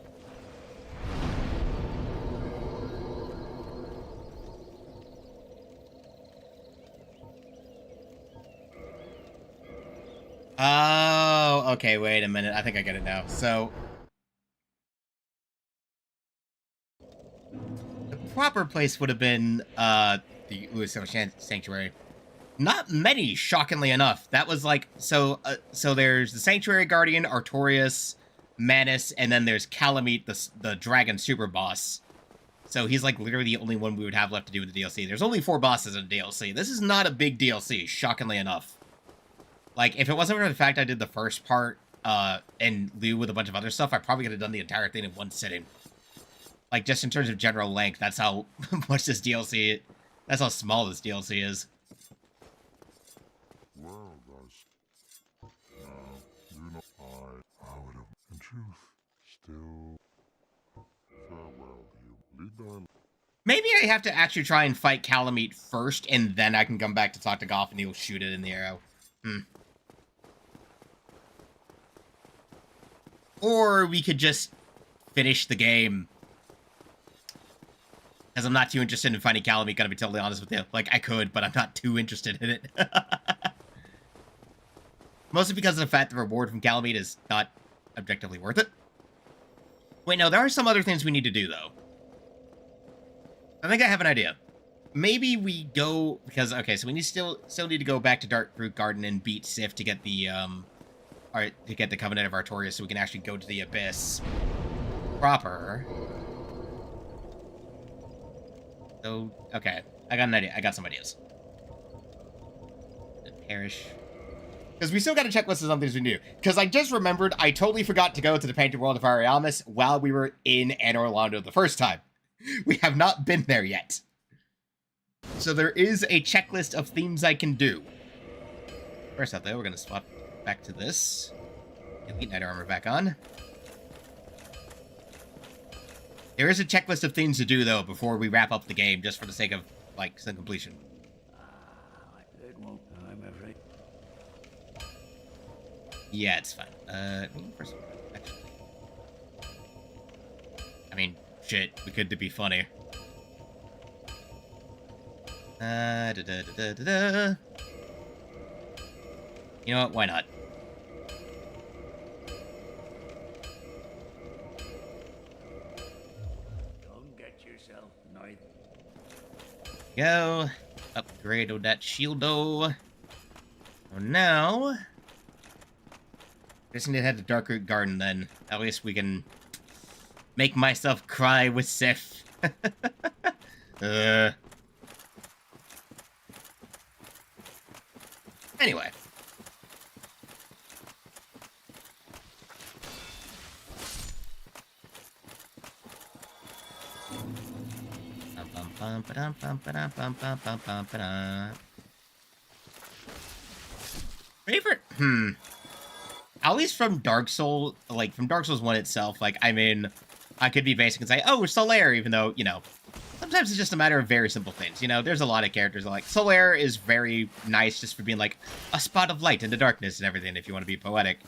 Oh, okay, wait a minute. I think I get it now. So, the proper place would have been, the Uso Sanctuary. Not many, shockingly enough. That was like, so there's the Sanctuary Guardian, Artorias, Manus, and then there's Calamite, the Dragon Super Boss. So he's like literally the only one we would have left to do with the DLC. There's only 4 bosses in the DLC. This is not a big DLC, shockingly enough. Like, if it wasn't for the fact I did the first part, in lieu with a bunch of other stuff, I probably could have done the entire thing in one sitting. Like, just in terms of general length, that's how much this DLC, that's how small this DLC is. Well, guys, you know, I would have, in truth, still farewell to you. Lead thy. Maybe I have to actually try and fight Calamite first, and then I can come back to talk to Goff, and he'll shoot it in the arrow. Or we could just finish the game. Because I'm not too interested in fighting Calamite, gotta be totally honest with you. Like, I could, but I'm not too interested in it. Mostly because of the fact the reward from Calamite is not objectively worth it. Wait, no, there are some other things we need to do, though. I think I have an idea. Maybe we go... Because, okay, so we need still need to go back to Darkroot Garden and beat Sif to get the, to get the Covenant of Artorias so we can actually go to the Abyss proper. So, okay. I got an idea. I got some ideas. The Parish... Because we still got a checklist of some things we do. Because I just remembered I totally forgot to go to the Painted World of Ariamis while we were in Anor Londo the first time. We have not been there yet. So there is a checklist of things I can do. First out though, we're going to swap back to this. Elite Knight armor back on. There is a checklist of things to do though before we wrap up the game, just for the sake of, like, some completion. It won't. I'm afraid. Yeah, it's fine. First, actually. I mean, shit, we could be funny. You know what? Why not? Don't get yourself annoyed. Go. Upgrade that shield-o. So now... just need to head to Darkroot Garden then. At least we can make myself cry with Sif. Anyway. Favorite? At least from Dark Souls, like, from Dark Souls 1 itself, like, I mean, I could be basic and say, oh, Solaire, even though, you know, sometimes it's just a matter of very simple things. You know, there's a lot of characters that, like, Solaire is very nice just for being, like, a spot of light in the darkness and everything, if you want to be poetic.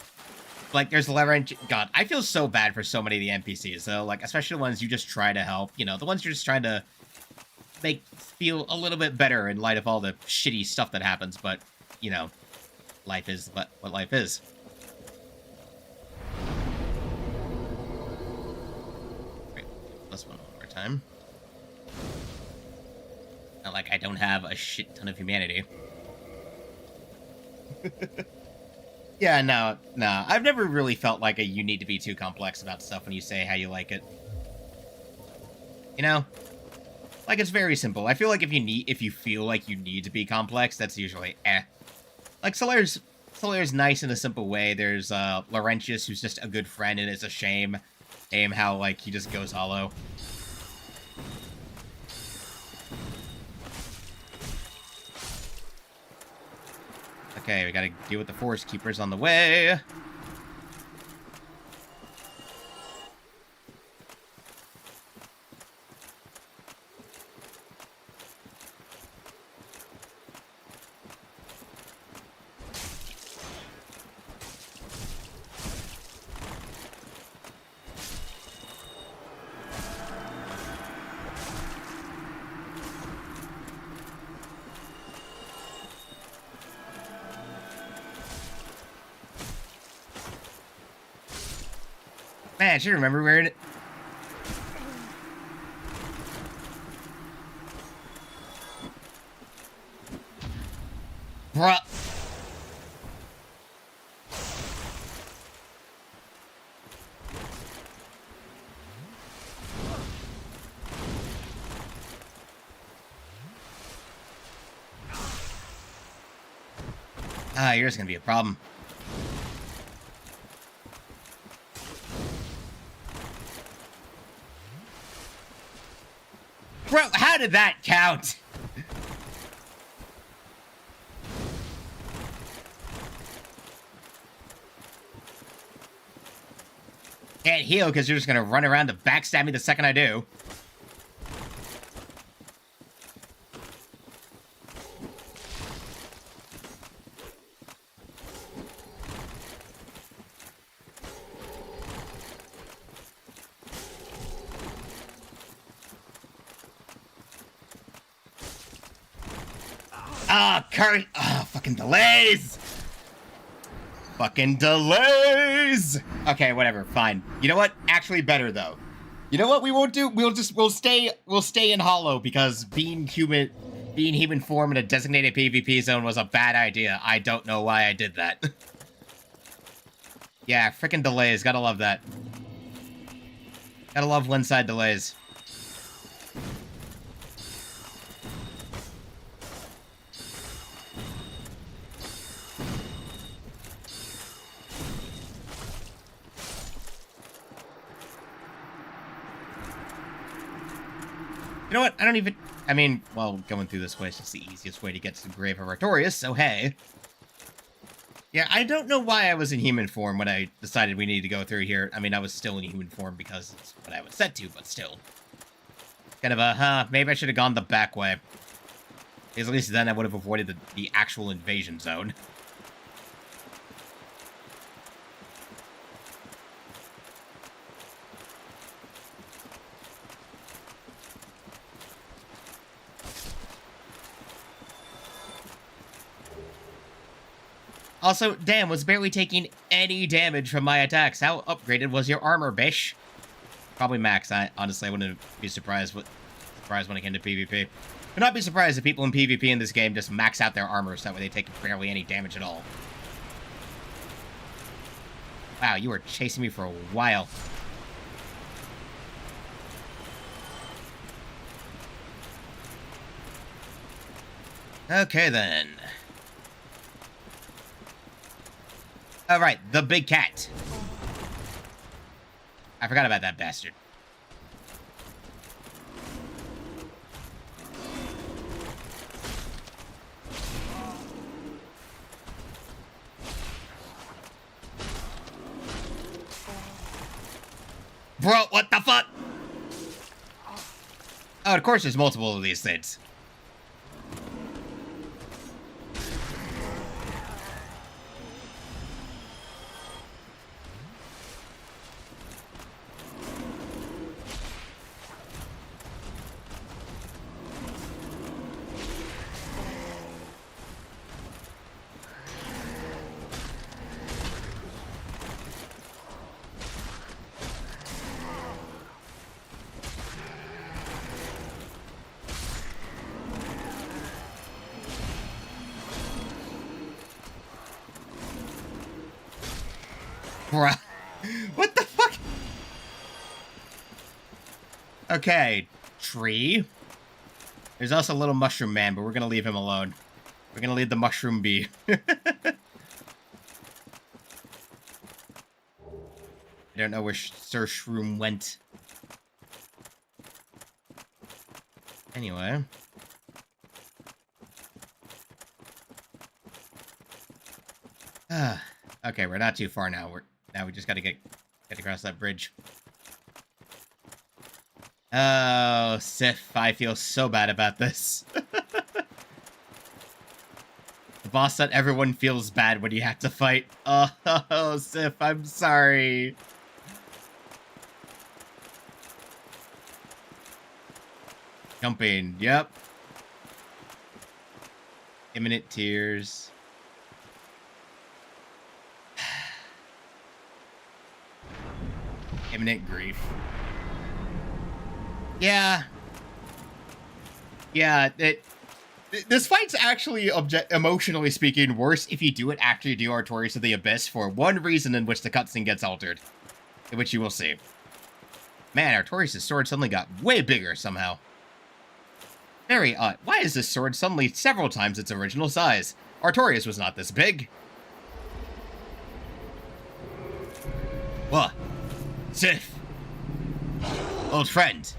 Like, there's Labyrinth. God, I feel so bad for so many of the NPCs, though, like, especially the ones you just try to help, you know, the ones you're just trying to make feel a little bit better in light of all the shitty stuff that happens, but, you know, life is what life is. Wait, this one more time. Not like I don't have a shit ton of humanity. Yeah, no. I've never really felt like you need to be too complex about stuff when you say how you like it. You know? Like, it's very simple. I feel like if you feel like you need to be complex, that's usually eh. Like, Solair's nice in a simple way. There's, Laurentius, who's just a good friend, and it's a shame how, like, he just goes hollow. Okay, we gotta deal with the Forest Keepers on the way. Man, I should remember where it... Bruh. Ah, you're just gonna be a problem. Bro, how did that count? Can't heal because you're just gonna run around to backstab me the second I do. Ah, curry. Ah, fucking delays. Fucking delays. Okay, whatever. Fine. You know what? Actually, better though. You know what we won't do? We'll stay in hollow because being human form in a designated PvP zone was a bad idea. I don't know why I did that. Yeah, frickin' delays. Gotta love that. Gotta love one side delays. You know what? I mean, well, going through this way is just the easiest way to get to the Grave of Artorias, so hey. Yeah, I don't know why I was in human form when I decided we needed to go through here. I mean, I was still in human form because it's what I was set to, but still. Kind of a, maybe I should have gone the back way. Because at least then I would have avoided the actual invasion zone. Also, damn, was barely taking any damage from my attacks. How upgraded was your armor, bish? Probably max. Honestly, I wouldn't be surprised when it came to PvP. Would not be surprised if people in PvP in this game just max out their armor so that way they take barely any damage at all. Wow, you were chasing me for a while. Okay, then. Alright, the big cat. I forgot about that bastard. Bro, what the fuck? Oh, of course there's multiple of these things. Bruh. What the fuck? Okay, tree. There's also a little mushroom man, but we're gonna leave him alone. We're gonna leave the mushroom be. I don't know where Sir Shroom went. Anyway. Okay, we're not too far now. We just gotta get across that bridge. Oh, Sif, I feel so bad about this. The boss that everyone feels bad when you have to fight. Oh, Sif, I'm sorry. Jumping, yep. Imminent tears. Imminent grief. Yeah. Yeah, this fight's actually, emotionally speaking, worse if you do it after you do Artorias of the Abyss for one reason in which the cutscene gets altered. In which you will see. Man, Artorias' sword suddenly got way bigger somehow. Very odd. Why is this sword suddenly several times its original size? Artorias was not this big. What? Sif. Old friend.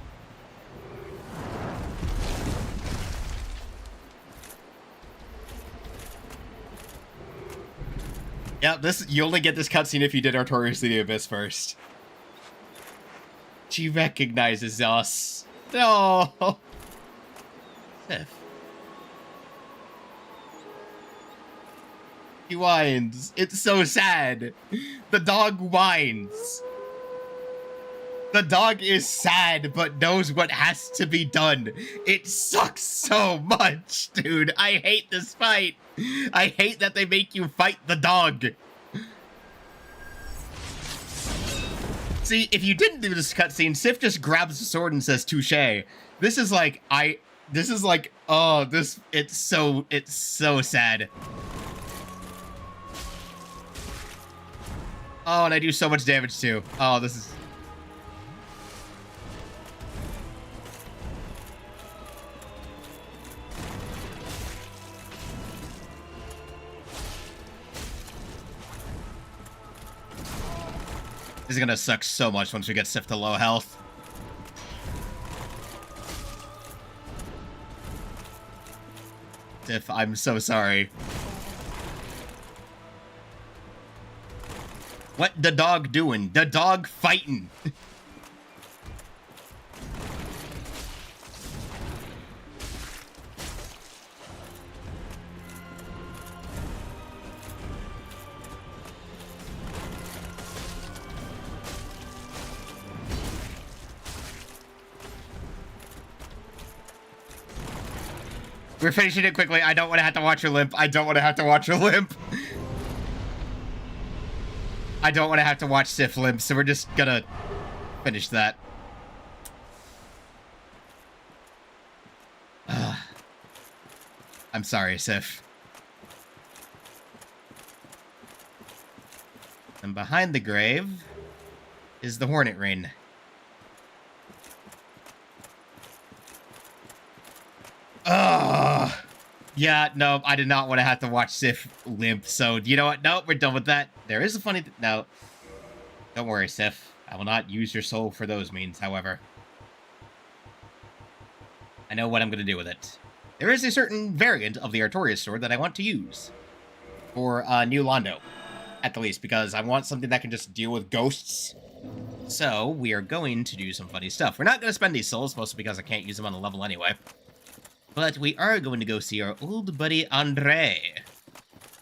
Yep, you only get this cutscene if you did Artorias of the Abyss first. She recognizes us. No. Sif. He whines. It's so sad. The dog whines. The dog is sad, but knows what has to be done. It sucks so much, dude. I hate this fight. I hate that they make you fight the dog. See, if you didn't do this cutscene, Sif just grabs the sword and says, touche. This is like, it's so sad. Oh, and I do so much damage too. Oh, this is... This is gonna suck so much once we get Sif to low health. Sif, I'm so sorry. What the dog doing? The dog fighting. We're finishing it quickly. I don't want to have to watch her limp. I don't want to have to watch her limp. I don't want to have to watch Sif limp, so we're just gonna finish that. I'm sorry, Sif. And behind the grave is the Hornet Ring. Yeah, no, I did not want to have to watch Sif limp, so you know what? No, we're done with that. There is a funny... No. Don't worry, Sif. I will not use your soul for those means, however. I know what I'm going to do with it. There is a certain variant of the Artorias sword that I want to use for New Londo, at the least, because I want something that can just deal with ghosts. So, we are going to do some funny stuff. We're not going to spend these souls, mostly because I can't use them on a level anyway. But we are going to go see our old buddy Andre,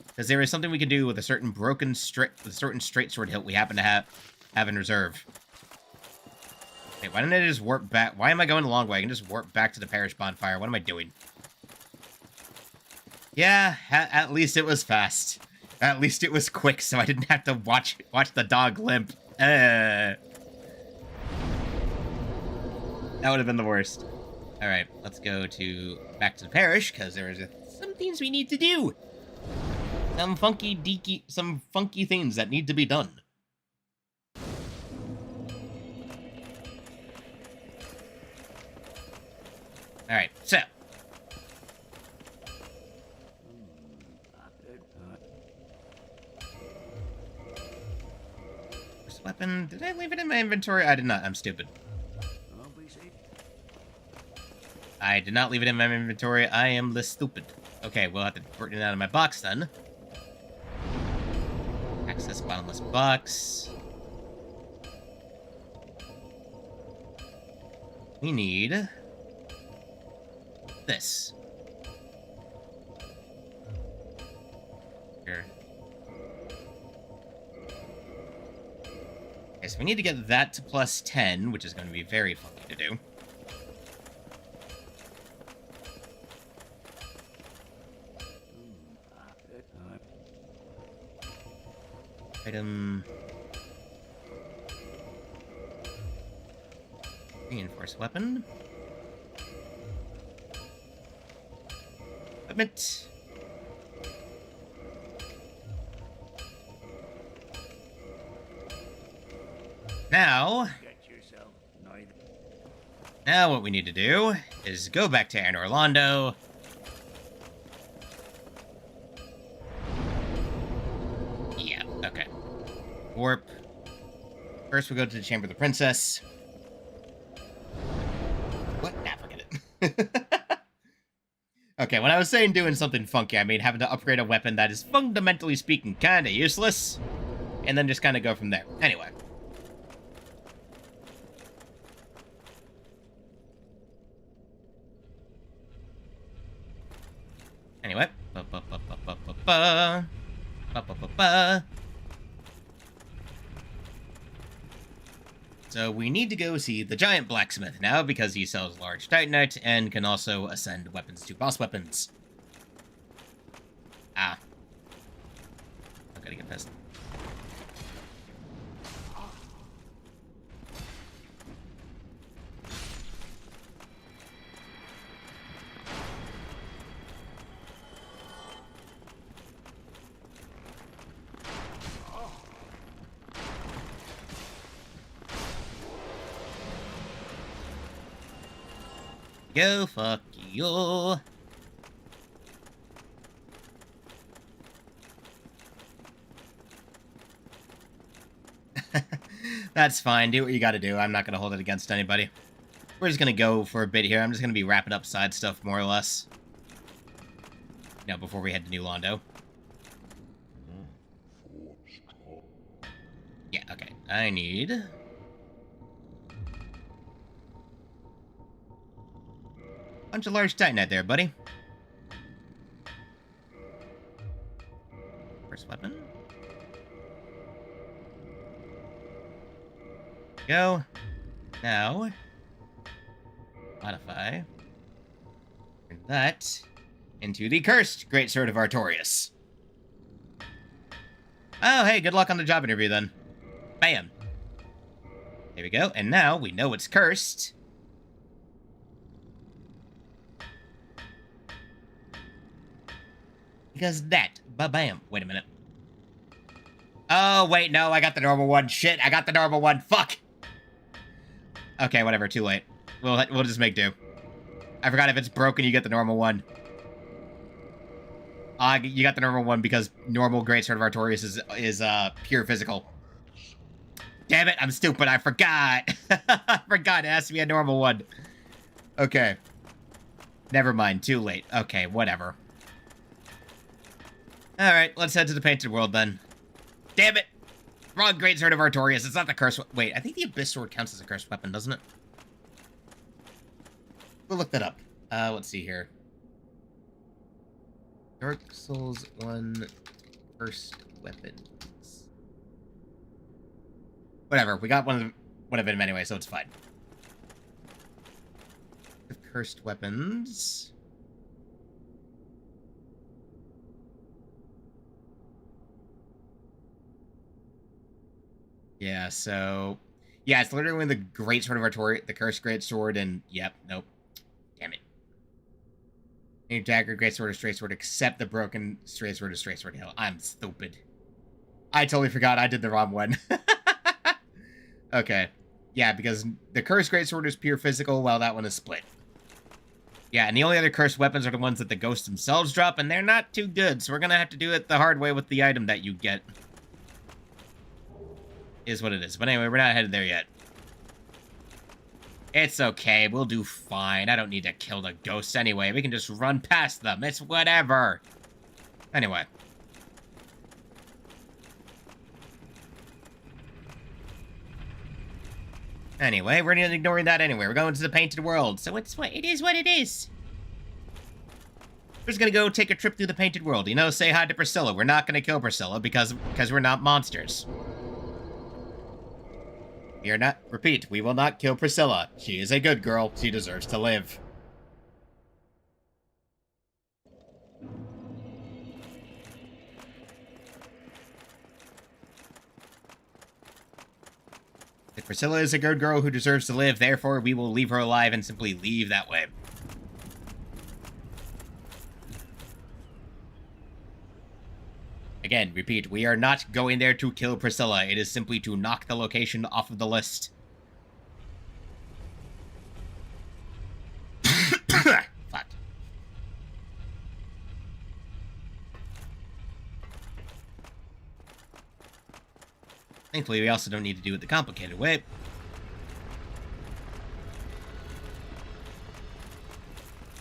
because there is something we can do with a certain straight sword hilt we happen to have in reserve. Wait, why didn't I just warp back? Why am I going the long way? I can just warp back to the parish bonfire. What am I doing? Yeah, at least it was fast. At least it was quick, so I didn't have to watch the dog limp. That would have been the worst. All right, let's go back to the parish, because there is some things we need to do. Some funky things that need to be done. Alright, so. First weapon. Did I leave it in my inventory? I did not. I'm stupid. I did not leave it in my inventory. I am the stupid. Okay, we'll have to bring it out of my box then. Access bottomless box. We need this. Here. Okay, so we need to get that to plus 10, which is going to be very funky to do. Item. Reinforced weapon. Equipment. Now what we need to do is go back to Anne Orlando. Yeah, okay. Warp. First we go to the Chamber of the Princess. What? Nah, forget it. Okay, when I was saying doing something funky, I mean having to upgrade a weapon that is fundamentally speaking kinda useless, and then just kinda go from there. Anyway. Anyway. So we need to go see the giant blacksmith now because he sells large titanite and can also ascend weapons to boss weapons. Ah. I gotta get past. Go fuck you. That's fine. Do what you gotta do. I'm not gonna hold it against anybody. We're just gonna go for a bit here. I'm just gonna be wrapping up side stuff, more or less. You know, before we head to New Londo. Yeah, okay. I need... bunch of large titanite there, buddy. First weapon. Go. Now. Modify. Turn that into the cursed Greatsword of Artorias. Oh, hey, good luck on the job interview then. Bam. There we go. And now we know it's cursed. Because that. Ba-bam. Wait a minute. Oh, wait, no, I got the normal one. Shit, I got the normal one. Fuck. Okay, whatever, too late. We'll just make do. I forgot if it's broken, you get the normal one. You got the normal one because normal Greatsword of Artorias is pure physical. Damn it, I'm stupid, I forgot. I forgot, it has to be a normal one. Okay. Never mind, too late. Okay, whatever. Alright, let's head to the Painted World then. Damn it! Wrong Greatsword of Artorias, it's not the cursed... Wait, I think the Abyss Sword counts as a cursed weapon, doesn't it? We'll look that up. Let's see here. Dark Souls 1 cursed weapons. Whatever, we got one of them anyway, so it's fine. Cursed weapons... Yeah, so... Yeah, it's literally the Greatsword of Artorias, the Cursed Greatsword, and... Yep, nope. Damn it. Any dagger, Greatsword, or Straight Sword, except the broken Straight Sword or Straight Sword Hill. I'm stupid. I totally forgot I did the wrong one. Okay. Yeah, because the Cursed Greatsword is pure physical, while that one is split. Yeah, and the only other cursed weapons are the ones that the ghosts themselves drop, and they're not too good, so we're gonna have to do it the hard way with the item that you get. Is what it is. But anyway, we're not headed there yet. It's okay, we'll do fine. I don't need to kill the ghosts anyway. We can just run past them. It's whatever. Anyway. Anyway, we're not ignoring that anyway. We're going to the painted world, so it is what it is. We're just gonna go take a trip through the painted world. You know, say hi to Priscilla. We're not gonna kill Priscilla because we're not monsters. We are not. Repeat, we will not kill Priscilla. She is a good girl. She deserves to live. If Priscilla is a good girl who deserves to live, therefore we will leave her alive and simply leave that way. Again, repeat, we are not going there to kill Priscilla. It is simply to knock the location off of the list. Fuck. Thankfully, we also don't need to do it the complicated way.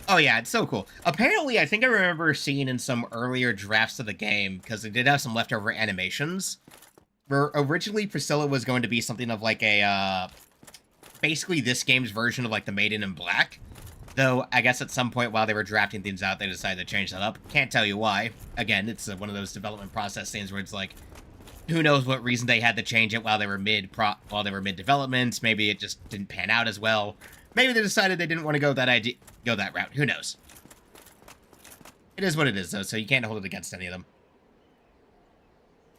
Oh yeah, it's so cool. Apparently, I think I remember seeing in some earlier drafts of the game, because they did have some leftover animations, where originally Priscilla was going to be something of like a, basically this game's version of like the Maiden in Black. Though, I guess at some point while they were drafting things out, they decided to change that up. Can't tell you why. Again, it's one of those development process things where it's like, who knows what reason they had to change it while they were mid-development. Maybe it just didn't pan out as well. Maybe they decided they didn't want to go that route. Who knows? It is what it is, though, so you can't hold it against any of them.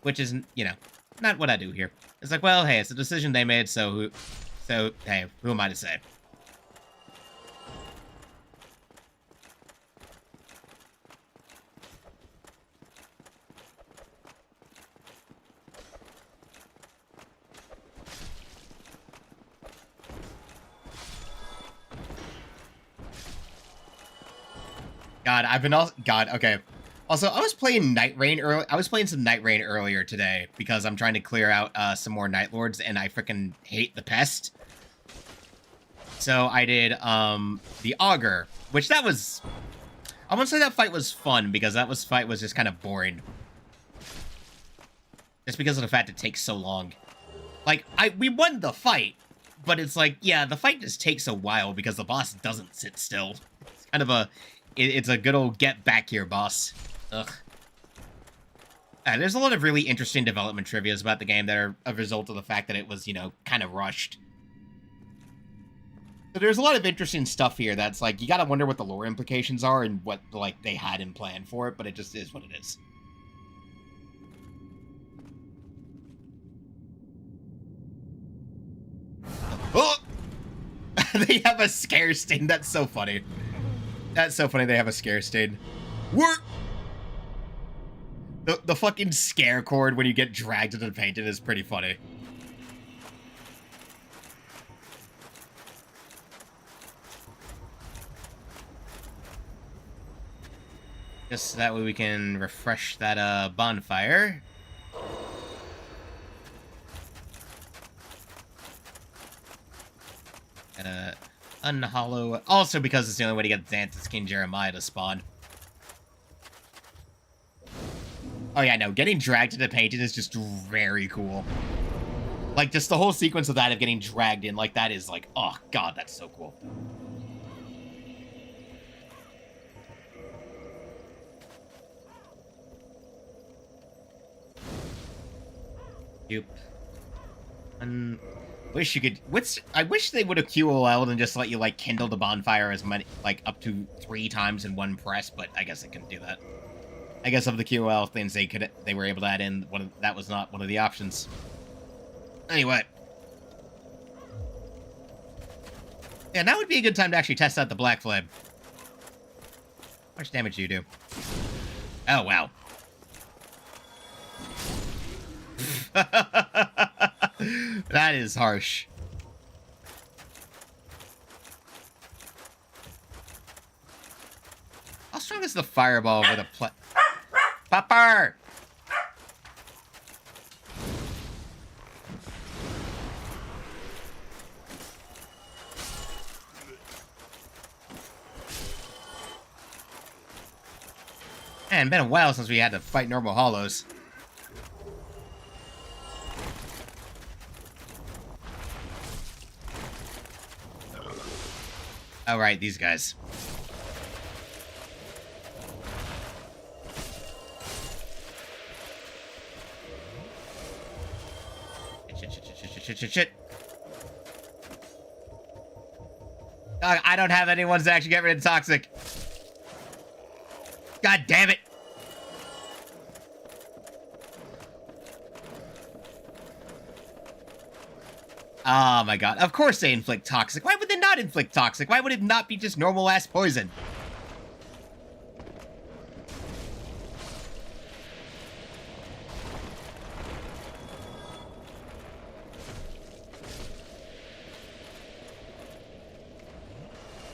Which is, you know, not what I do here. It's like, well, hey, it's a decision they made, so hey, who am I to say? God, okay. Also, I was playing Night Rain I was playing some Night Rain earlier today because I'm trying to clear out some more Night Lords, and I freaking hate the Pest. So I did the Augur, which I wouldn't say that fight was fun because that fight was just kind of boring. Just because of the fact it takes so long. Like, we won the fight, but it's like, yeah, the fight just takes a while because the boss doesn't sit still. It's kind of it's a good old get back here, boss. Ugh. There's a lot of really interesting development trivias about the game that are a result of the fact that it was, you know, kind of rushed. So there's a lot of interesting stuff here that's like, you gotta wonder what the lore implications are and what, like, they had in plan for it, but it just is what it is. Oh! They have a scare stain. That's so funny. That's so funny they have a scare stain. Work! The fucking scare cord when you get dragged into the painting is pretty funny. Just so that way we can refresh that bonfire. Unhollow. Also because it's the only way to get Xanthus King Jeremiah to spawn. Oh yeah, no, getting dragged into the painting is just very cool. Like, just the whole sequence of that, of getting dragged in, like, that is like, oh god, that's so cool. Yep. Wish you could. I wish they would have QOL'd and just let you like kindle the bonfire as many, like up to 3 times in one press, but I guess they couldn't do that. I guess of the QOL things they were able to add in, that was not one of the options. Anyway. Yeah, now would be a good time to actually test out the Black Flame. How much damage do you do? Oh, wow. That is harsh. strong is the fireball over the Pupper! Man, been a while since we had to fight normal hollows. Oh, right, these guys. Shit. I don't have any ones that actually get rid of toxic. God damn it. Oh my god. Of course they inflict toxic. Why would they not inflict toxic? Why would it not be just normal ass poison?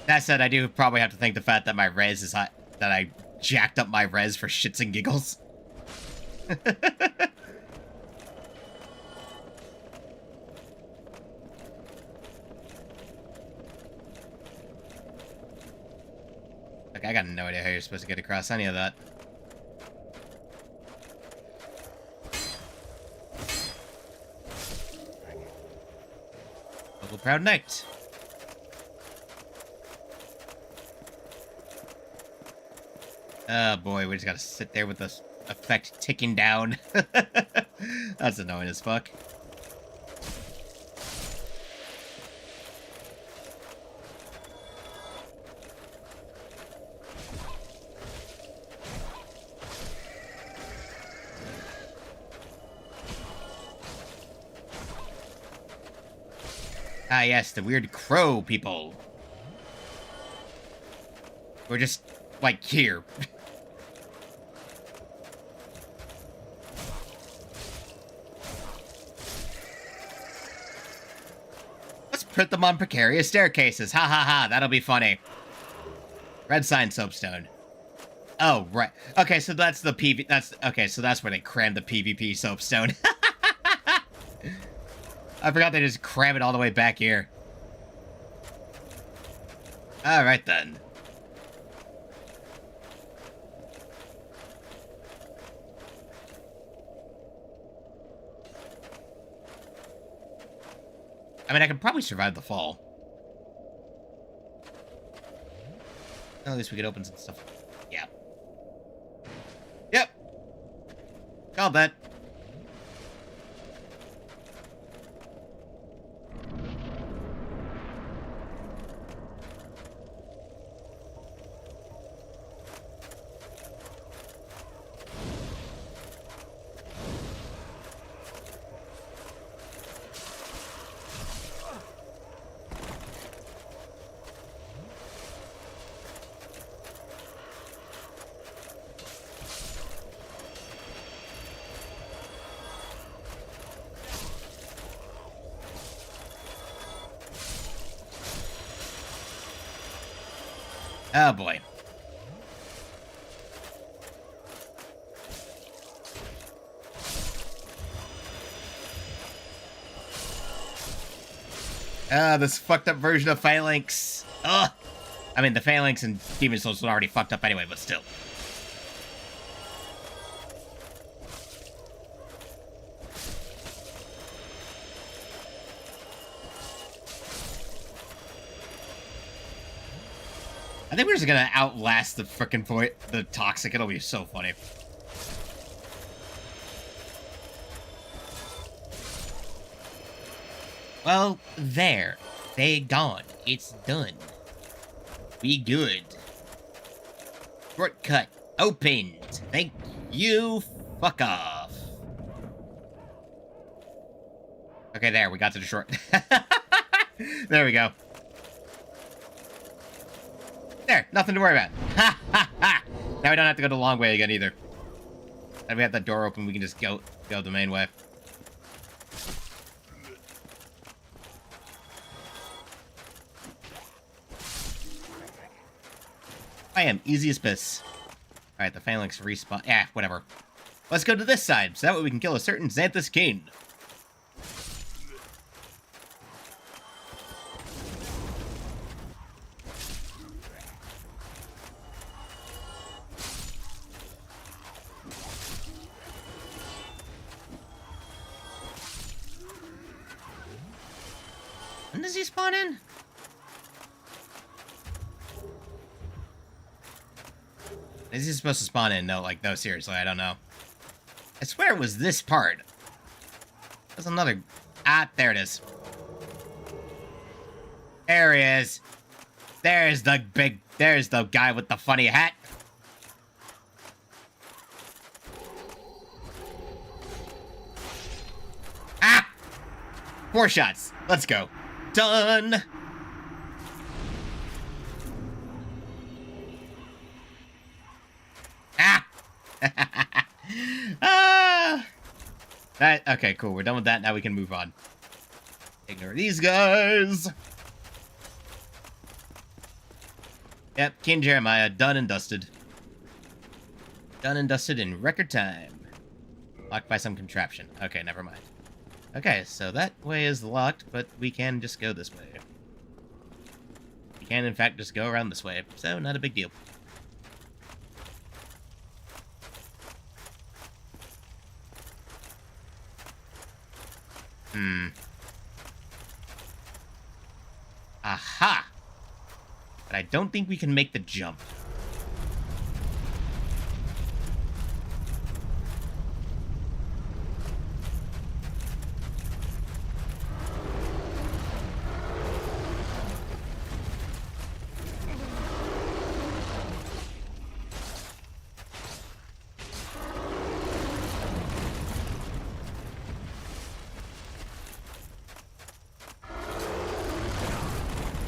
That said, I do probably have to thank the fact that my res is hot, that I jacked up my res for shits and giggles. Okay, I got no idea how you're supposed to get across any of that. Local proud knight. Oh boy, we just gotta sit there with the effect ticking down. That's annoying as fuck. Ah yes, the weird crow people. We're just, like, here. Let's put them on precarious staircases. Ha ha ha, that'll be funny. Red sign soapstone. Oh, right. Okay, so that's the okay, so that's where they crammed the PvP soapstone. I forgot they just cram it all the way back here. Alright then. I mean, I could probably survive the fall. At least we could open some stuff. Yeah. Yep. Called that. Oh boy. This fucked up version of Phalanx. Ugh. I mean, the Phalanx and Demon Souls were already fucked up anyway, but still. I think we're just gonna outlast the frickin' the toxic. It'll be so funny. Well, there. They gone. It's done. We good. Shortcut opened. Thank you. Fuck off. Okay, there. We got to the short. There we go. There, nothing to worry about. Ha ha ha! Now we don't have to go the long way again either. And we have that door open, we can just go the main way. I am easy as piss. Alright, the phalanx respawn. Yeah, whatever. Let's go to this side, so that way we can kill a certain Xanthus King. When does he spawn in? Is he supposed to spawn in? No, like, no, seriously, I don't know. I swear it was this part. There's another... Ah, there it is. There he is. There's the guy with the funny hat. Ah! 4 shots. Let's go. Done! Ah! Ah! Okay, cool. We're done with that. Now we can move on. Ignore these guys. Yep, King Jeremiah, done and dusted. Done and dusted in record time. Locked by some contraption. Okay, never mind. Okay, so that way is locked, but we can just go this way. We can, in fact, just go around this way, so not a big deal. Aha! But I don't think we can make the jump.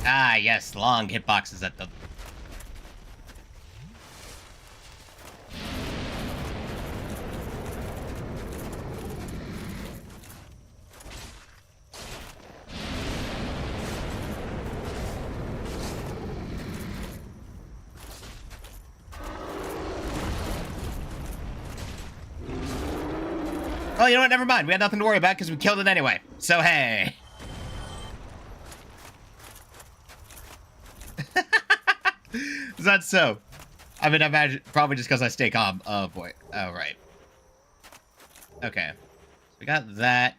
Ah, yes, long hitboxes at the... Oh, you know what? Never mind. We had nothing to worry about because we killed it anyway. So, hey. Is that so? I mean, I imagine probably just because I stay calm. Oh boy. Oh right. Okay. So we got that.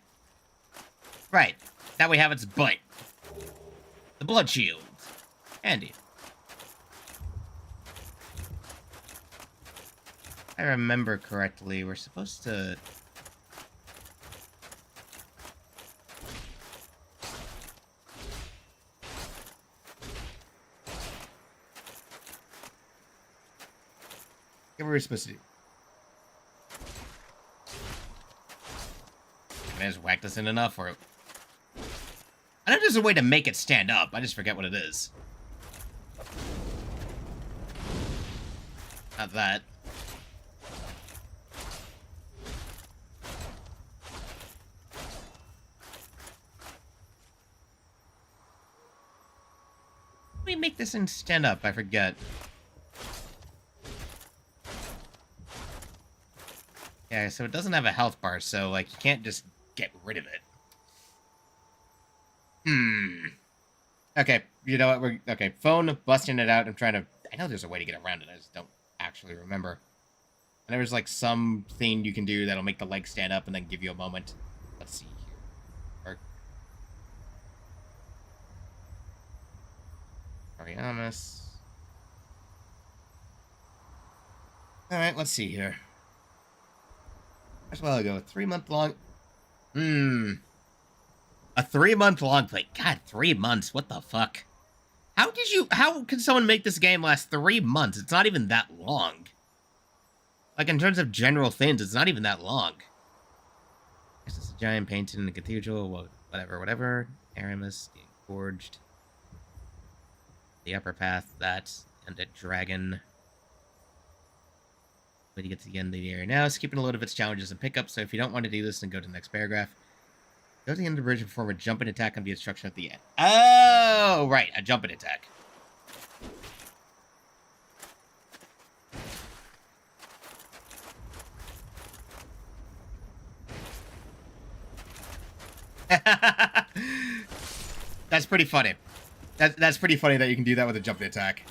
Right. Now we have its butt. The blood shield. Handy. If I remember correctly, we're supposed to... What were we supposed to do? Can I just whack this in enough, or... I know there's a way to make it stand up. I just forget what it is. Not that. How do we make this thing stand up? I forget. Yeah, so it doesn't have a health bar, so, like, you can't just get rid of it. Okay, you know what? Okay, phone, busting it out. I'm trying to... I know there's a way to get around it. I just don't actually remember. And there's, like, something you can do that'll make the leg stand up and then give you a moment. Let's see here. Ariamis. Alright, let's see here. That's a while ago. 3-month long... A 3-month long play. God, 3 months. What the fuck? How can someone make this game last 3 months? It's not even that long. Like, in terms of general things, it's not even that long. This is a giant painted in the cathedral. Whatever. Aramis being forged. The upper path, that, and a dragon. Way to get to the end of the area now, skipping a load of its challenges and pickups, so if you don't want to do this, then go to the next paragraph. Go to the end of the bridge and perform a jumping attack on the instruction at the end. Oh, right, a jumping attack. That's pretty funny. That's pretty funny that you can do that with a jumping attack.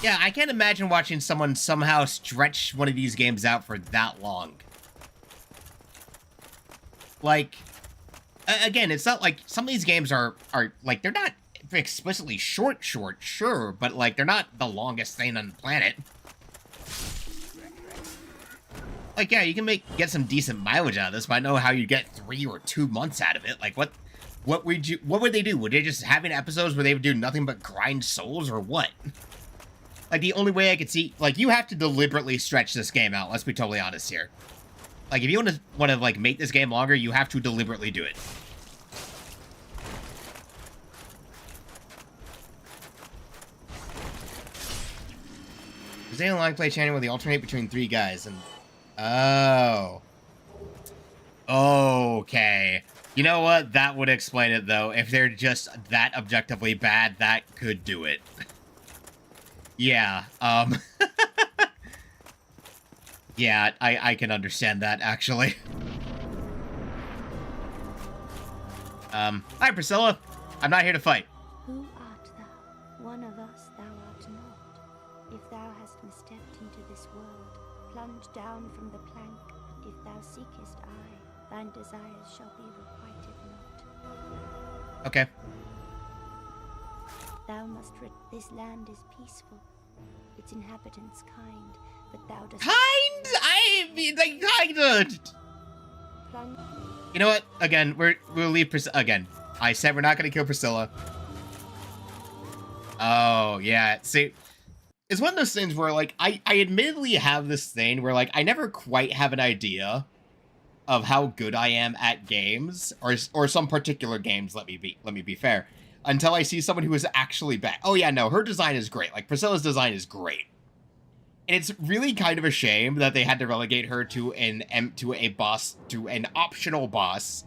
Yeah, I can't imagine watching someone somehow stretch one of these games out for that long. Like, again, it's not like some of these games are like, they're not explicitly short, sure, but like, they're not the longest thing on the planet. Like, yeah, you can get some decent mileage out of this, but I know how you get 3 or 2 months out of it. Like, what would they do? Would they just having episodes where they would do nothing but grind souls, or what? Like, the only way I could see, like, you have to deliberately stretch this game out, let's be totally honest here. Like, if you want to like, make this game longer, you have to deliberately do it. Does anyone like play channel where they alternate between 3 guys? And oh. Okay. You know what? That would explain it, though. If they're just that objectively bad, that could do it. Yeah, yeah, I can understand that, actually. Hi, Priscilla. I'm not here to fight. Who art thou? One of us thou art not. If thou hast misstepped into this world, plunge down from the plank. If thou seekest I, thine desires shall be requited not. Okay. Thou must this land is peaceful, its inhabitants kind, but thou dost I mean, like, kinda. plunge. You know what? Again, we'll leave Priscilla. Again, I said we're not gonna kill Priscilla. Oh, yeah. See, it's one of those things where, like, I admittedly have this thing where, like, I never quite have an idea of how good I am at games, or some particular games, let me be fair, until I see someone who is actually bad. Oh yeah, no, her design is great. Like, Priscilla's design is great. And it's really kind of a shame that they had to relegate her to an optional boss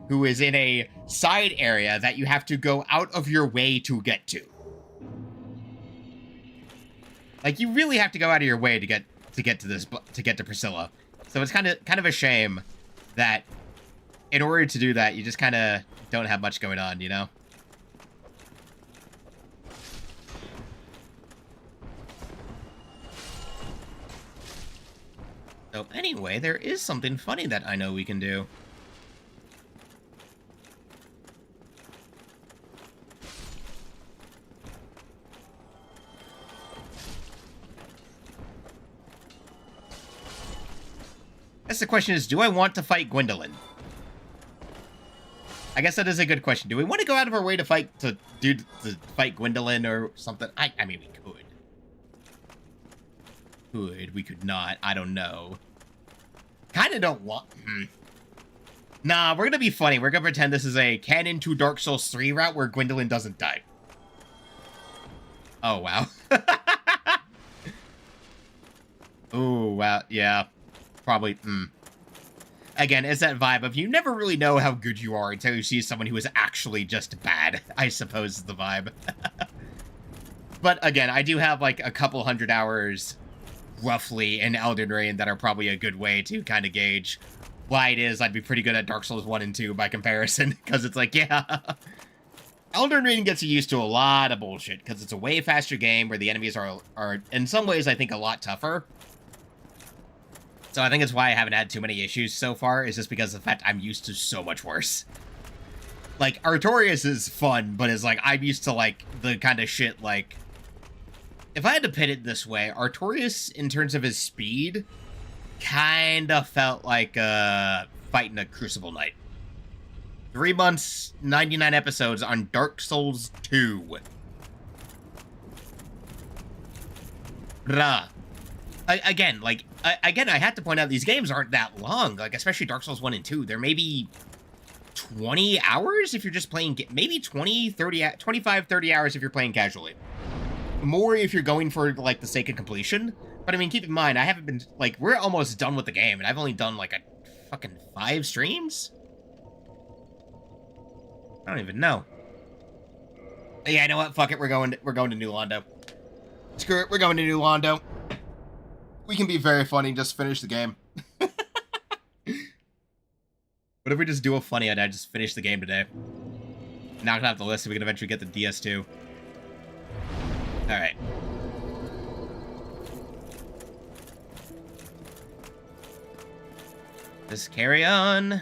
who is in a side area that you have to go out of your way to get to. Like, you really have to go out of your way to get to Priscilla. So it's kind of a shame that in order to do that, you just kind of don't have much going on, you know? So anyway, there is something funny that I know we can do. Guess the question is, do I want to fight Gwendolyn? I guess that is a good question. Do we want to go out of our way to fight fight Gwendolyn or something? I mean, we could. We could not. I don't know. Kind of don't want... Nah, we're gonna be funny. We're gonna pretend this is a canon to Dark Souls 3 route where Gwendolyn doesn't die. Oh, wow. Ooh, wow. Yeah. Probably, Again, it's that vibe of you never really know how good you are until you see someone who is actually just bad, I suppose is the vibe. But again, I do have like a couple 100 hours roughly in Elden Ring that are probably a good way to kind of gauge why it is I'd be pretty good at Dark Souls 1 and 2 by comparison, because it's like, yeah, Elden Ring gets you used to a lot of bullshit, because it's a way faster game where the enemies are in some ways, I think, a lot tougher. So I think it's why I haven't had too many issues so far, is just because of the fact I'm used to so much worse. Like, Artorias is fun, but it's like, I'm used to, like, the kind of shit, like... If I had to pit it this way, Artorias, in terms of his speed, kind of felt like fighting a Crucible Knight. 3 months, 99 episodes on Dark Souls 2. Bruh. Again, I have to point out these games aren't that long. Like, especially Dark Souls 1 and 2. They're maybe 20 hours if you're just playing... Maybe 20, 30... 25, 30 hours if you're playing casually. More if you're going for, like, the sake of completion. But, I mean, keep in mind, I haven't been... Like, we're almost done with the game, and I've only done, like, a fucking 5 streams? I don't even know. Yeah, you know what? Fuck it. We're going to New Londo. Screw it. We're going to New Londo. We can be very funny and just finish the game. What if we just do a funny and I just finish the game today? Knock it off the list so we can eventually get the DS2. Alright. Just carry on.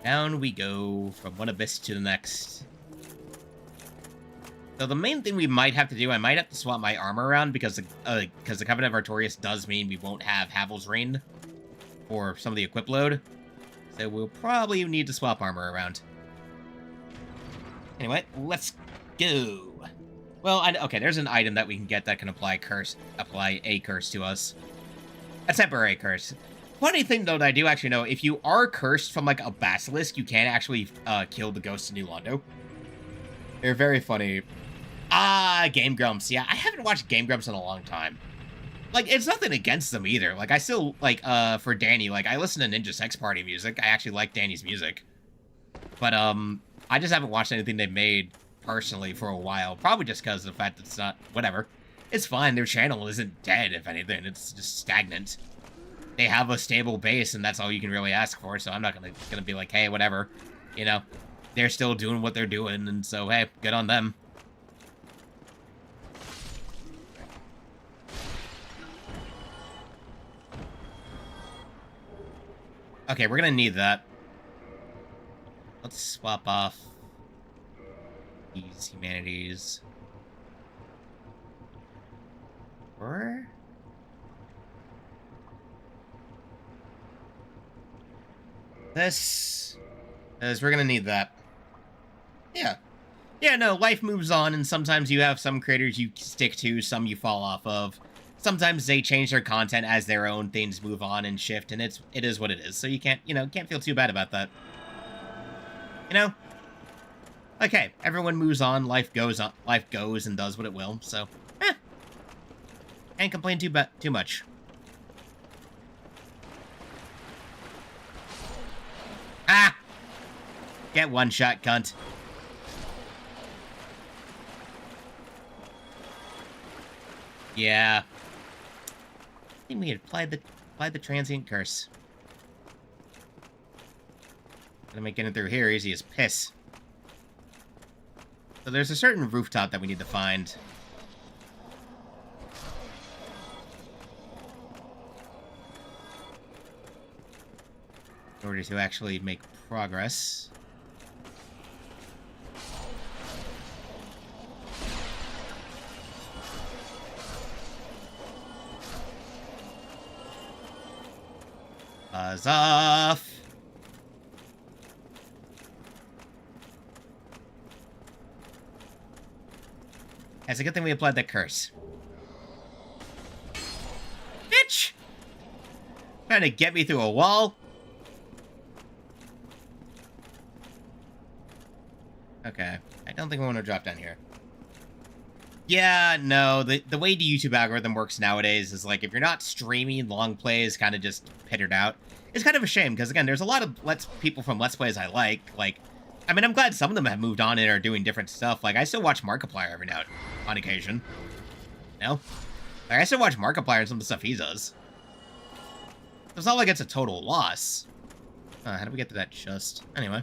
Down we go from one abyss to the next. So the main thing we might have to do, I might have to swap my armor around because the Covenant of Artorias does mean we won't have Havel's Reign for some of the equip load. So we'll probably need to swap armor around. Anyway, let's go. Well, okay, there's an item that we can get that can apply a curse to us. A temporary curse. Funny thing, though, that I do actually know, if you are cursed from, like, a basilisk, you can actually kill the ghosts of New Londo. They're very funny. Game Grumps. Yeah, I haven't watched Game Grumps in a long time. Like, it's nothing against them either. Like, I still, like, for Danny, like, I listen to Ninja Sex Party music. I actually like Danny's music. But, I just haven't watched anything they've made personally for a while. Probably just because of the fact that it's not... Whatever. It's fine. Their channel isn't dead, if anything. It's just stagnant. They have a stable base, and that's all you can really ask for, so I'm not gonna be like, hey, whatever. You know? They're still doing what they're doing, and so, hey, good on them. Okay, we're gonna need that. Let's swap off these humanities. Or... this... because we're gonna need that. Yeah. Yeah, no, life moves on, and sometimes you have some creators you stick to, some you fall off of. Sometimes they change their content as their own things move on and shift, and it is what it is. So you can't, can't feel too bad about that. You know? Okay, everyone moves on, life goes and does what it will, so, can't complain too much. Ah! Get one shot, cunt. Yeah. I think we had applied the transient curse. Gonna make getting through here easy as piss. So there's a certain rooftop that we need to find. In order to actually make progress. Buzz off! It's a good thing we applied that curse. Bitch! Trying to get me through a wall? Okay. I don't think I want to drop down here. Yeah, no, the way the YouTube algorithm works nowadays is, like, if you're not streaming, long plays kind of just pittered out. It's kind of a shame, because, again, there's a lot of people from Let's Plays I like, I mean, I'm glad some of them have moved on and are doing different stuff. Like, I still watch Markiplier every now on occasion. You know? Like, I still watch Markiplier and some of the stuff he does. It's not like it's a total loss. How do we get to that chest? Anyway.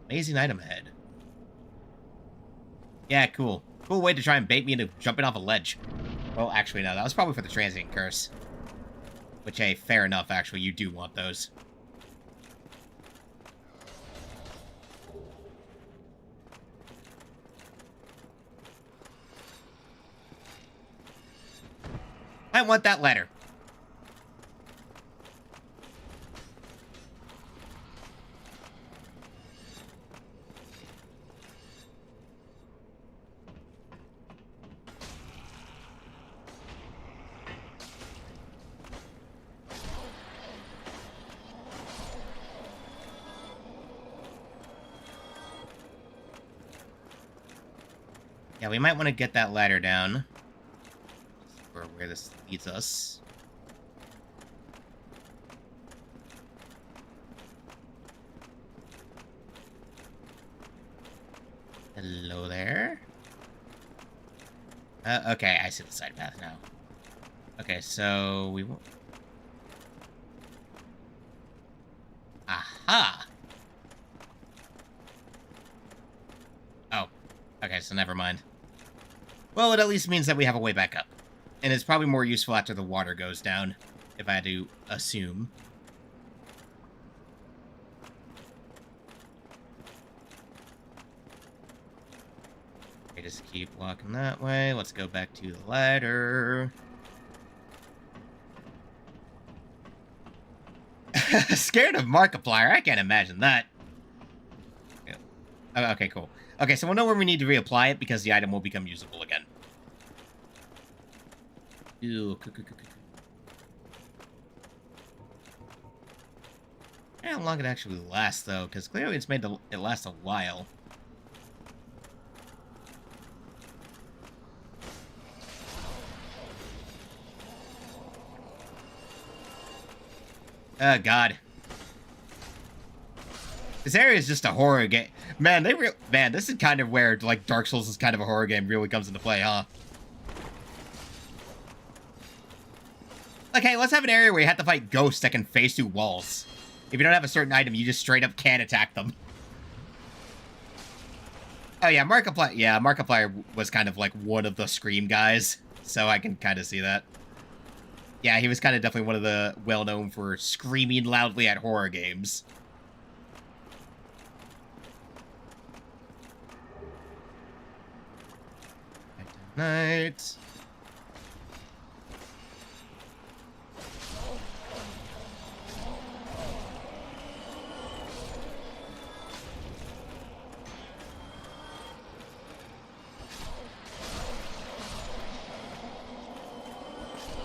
Amazing item ahead. Yeah, cool. Cool way to try and bait me into jumping off a ledge. Well, actually, no. That was probably for the transient curse. Which, hey, fair enough, actually. You do want those. I want that letter. Yeah, we might want to get that ladder down. For where this leads us. Hello there. Okay, I see the side path now. Okay, so we won't... Aha! Oh. Okay, so never mind. Well, it at least means that we have a way back up. And it's probably more useful after the water goes down, if I had to assume. Okay, just keep walking that way. Let's go back to the ladder. Scared of Markiplier? I can't imagine that. Yeah. Oh, okay, cool. Okay, so we'll know where we need to reapply it because the item will become usable again. Ew. How long it actually lasts, though, because clearly it's made it last a while. Oh, God. This area is just a horror game. Man, man, this is kind of where, like, Dark Souls is kind of a horror game really comes into play, huh? Like, hey, let's have an area where you have to fight ghosts that can phase through walls. If you don't have a certain item, you just straight up can't attack them. Oh, yeah, Markiplier. Yeah, Markiplier was kind of like one of the Scream guys, so I can kind of see that. Yeah, he was kind of definitely one of the well-known for screaming loudly at horror games. Night.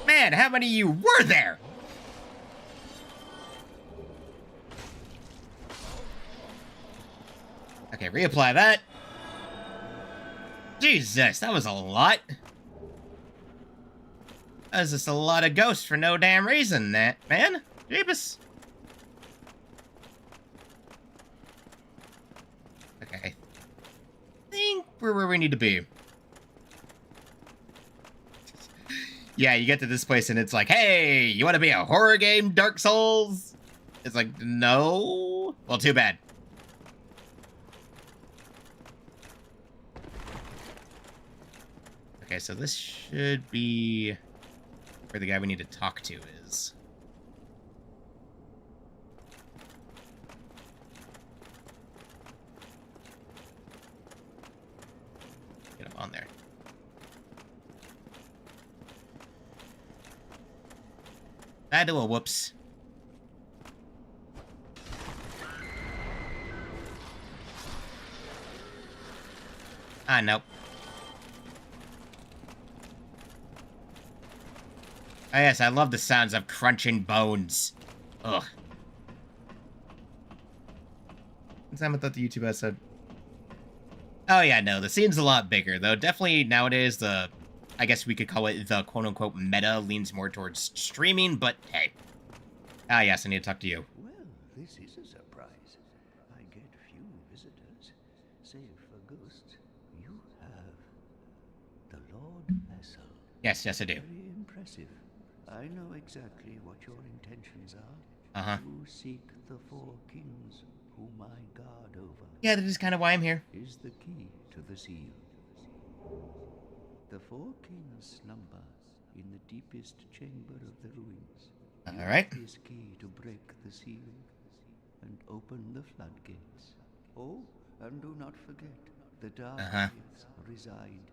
Man, how many of you were there? Okay, reapply that. Jesus, that was a lot. That was just a lot of ghosts for no damn reason, that man. Jeebus. Okay. I think we're where we need to be. Yeah, you get to this place and it's like, hey, you want to be a horror game, Dark Souls? It's like, no. Well, too bad. Okay, so this should be where the guy we need to talk to is. Get him on there. I do a whoops. Ah, nope. Oh, yes, I love the sounds of crunching bones. Ugh. What's that about the YouTube said? Oh, yeah, no, the scene's a lot bigger, though. Definitely nowadays, I guess we could call it the quote-unquote meta leans more towards streaming, but hey. Ah, yes, I need to talk to you. Well, this is a surprise. I get few visitors, save for ghosts. You have the Lord Vessel. Yes, I do. Very impressive. I know exactly what your intentions are. Uh-huh. You seek the four kings whom I guard over. Yeah, that is kind of why I'm here. Is the key to the seal. The four kings slumber in the deepest chamber of the ruins. All right. Use this key to break the seal and open the floodgates. Oh, and do not forget, the dark depths reside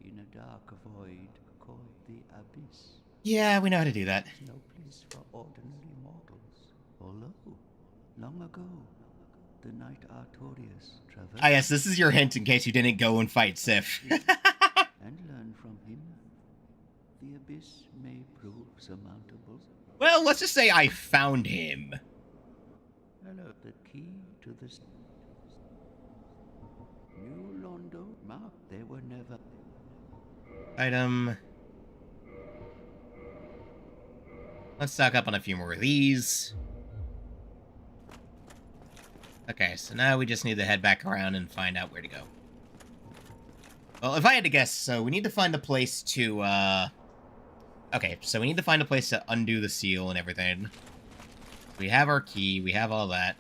in a dark void called the Abyss. Yeah, we know how to do that. No place for ordinary mortals. Although, long ago, the knight Artorias traversed... Ah, yes, this is your hint in case you didn't go and fight Sif. and learn from him. The Abyss may prove surmountable. Well, let's just say I found him. Hello, the key to the... New Londo, Mark, they were never... Item. Let's stock up on a few more of these. Okay, so now we just need to head back around and find out where to go. Well, if I had to guess, so we need to find a place to, Okay, so we need to find a place to undo the seal and everything. We have our key, we have all that.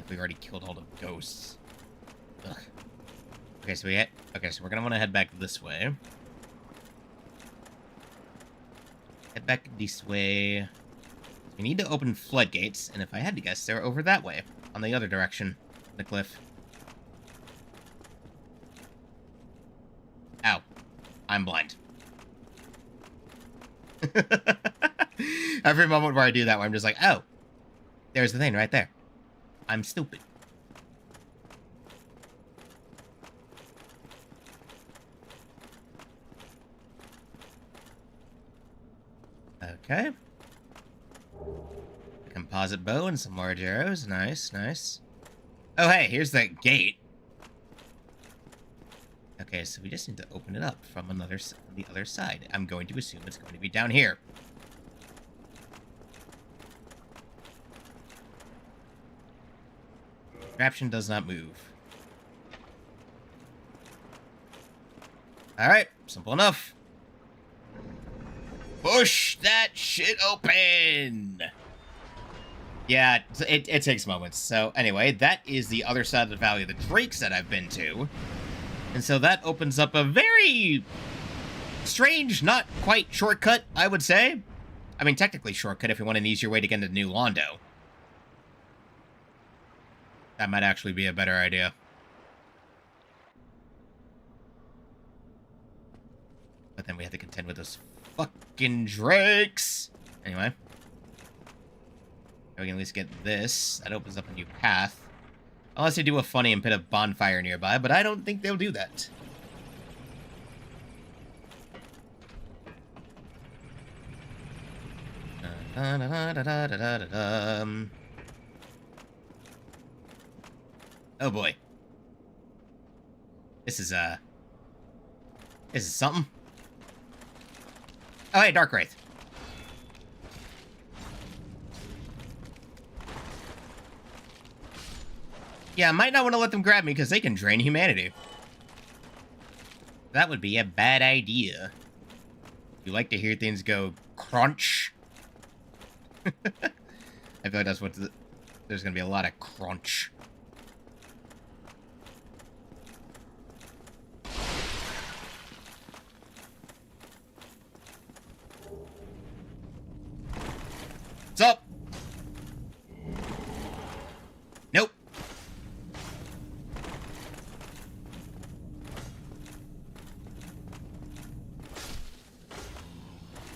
We already killed all the ghosts. Ugh. Okay, so we're gonna want to head back this way. Head back this way. We need to open floodgates, and if I had to guess, they're over that way, on the other direction, the cliff. Ow. I'm blind. Every moment where I do that, where I'm just like, oh, there's the thing right there. I'm stupid. Okay. A composite bow and some large arrows. Nice, nice. Oh, hey, here's that gate. Okay, so we just need to open it up from the other side. I'm going to assume it's going to be down here. Contraption does not move. Alright, simple enough. Push that shit open! Yeah, it takes moments. So, anyway, that is the other side of the Valley of the Drakes that I've been to. And so that opens up a very strange, not quite shortcut, I would say. I mean, technically shortcut if you want an easier way to get into New Londo. That might actually be a better idea. But then we have to contend with those fucking drakes. Anyway. We can at least get this. That opens up a new path. Unless they do a funny and put a bonfire nearby, but I don't think they'll do that. Oh boy. This is something. Oh hey, Dark Wraith. Yeah, I might not want to let them grab me because they can drain humanity. That would be a bad idea. You like to hear things go crunch? I feel like that's what there's going to be a lot of crunch. What's up? Nope.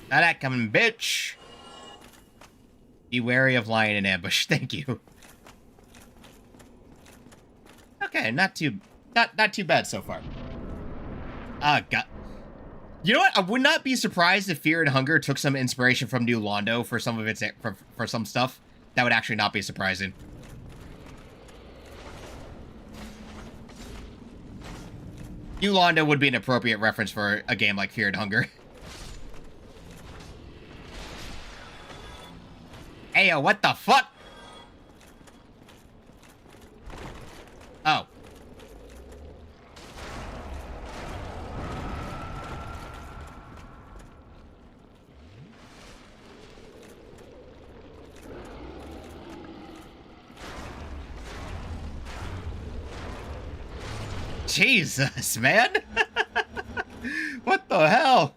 Not that coming, bitch. Be wary of lion in ambush. Thank you. Okay, not too bad so far. God. You know what? I would not be surprised if Fear and Hunger took some inspiration from New Londo for some of its for some stuff. That would actually not be surprising. New Londo would be an appropriate reference for a game like Fear and Hunger. Heya, what the fuck? Oh. Jesus, man. What the hell?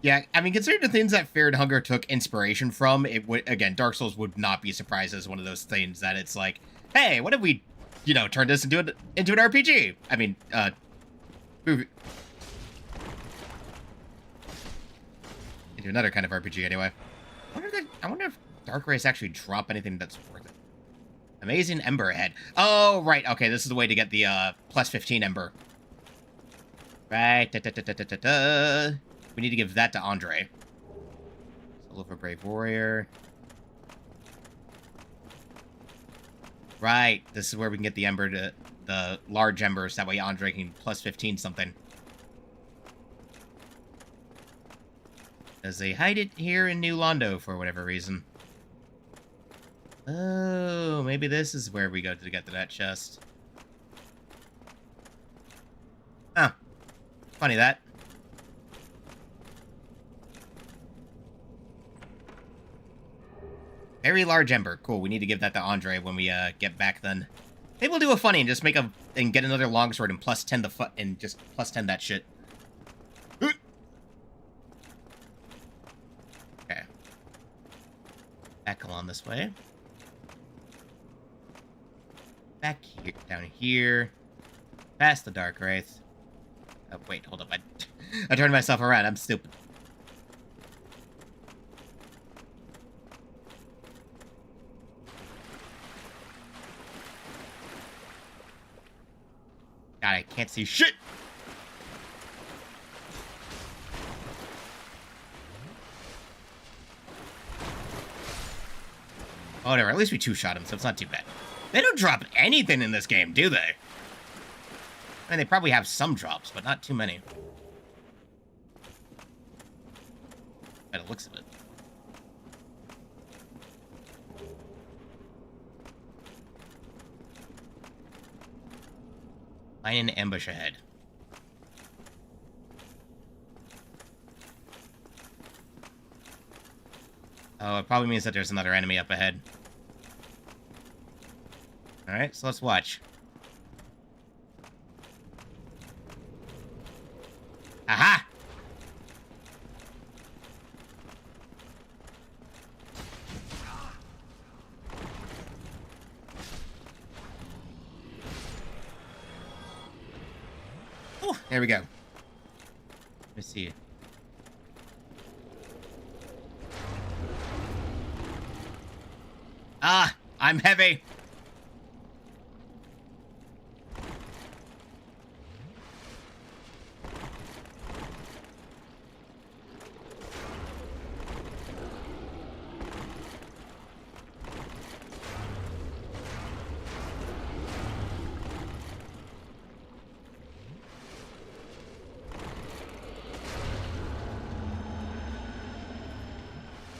Yeah, I mean, considering the things that Fear and Hunger took inspiration from, it would, again, Dark Souls would not be surprised as one of those things that it's like, hey, what if we, you know, turn this into an RPG? I mean, into another kind of RPG, anyway. I wonder if Dark Race actually drop anything that's worth it. Amazing Ember Head. Oh, right, okay, this is the way to get the, plus 15 Ember. Right, We need to give that to Andre. Soul of a Brave Warrior. Right. This is where we can get the ember to the large embers. That way Andre can plus 15 something. As they hide it here in New Londo for whatever reason. Oh, maybe this is where we go to get to that chest. Huh. Funny that. Very large ember. Cool, we need to give that to Andre when we get back then. Maybe we'll do a funny and just make and get another longsword and plus 10 and just plus 10 that shit. Okay. Back along this way. Back here, down here. Past the Dark Wraith. Oh, wait, hold up. I turned myself around. I'm stupid. God, I can't see shit! Oh, whatever. At least we two-shot him, so it's not too bad. They don't drop anything in this game, do they? I mean, they probably have some drops, but not too many. By the looks of it. Find an ambush ahead. Oh, it probably means that there's another enemy up ahead. Alright, so let's watch. Aha! Oh, there we go. Let's see. Ah, I'm heavy.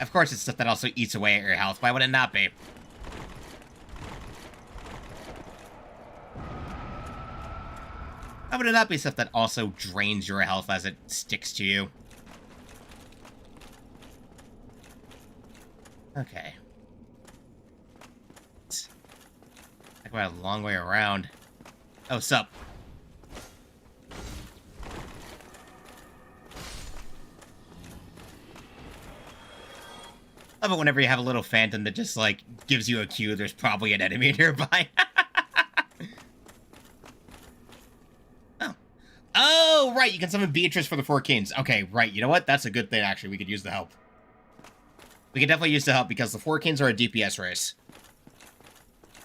Of course, it's stuff that also eats away at your health. Why would it not be? Why would it not be stuff that also drains your health as it sticks to you? Okay. Talk about a long way around. Oh, sup? Love it whenever you have a little phantom that just, like, gives you a cue there's probably an enemy nearby. Oh. Oh, right, you can summon Beatrice for the Four Kings. Okay, right, you know what? That's a good thing, actually. We could use the help. We could definitely use the help because the Four Kings are a DPS race.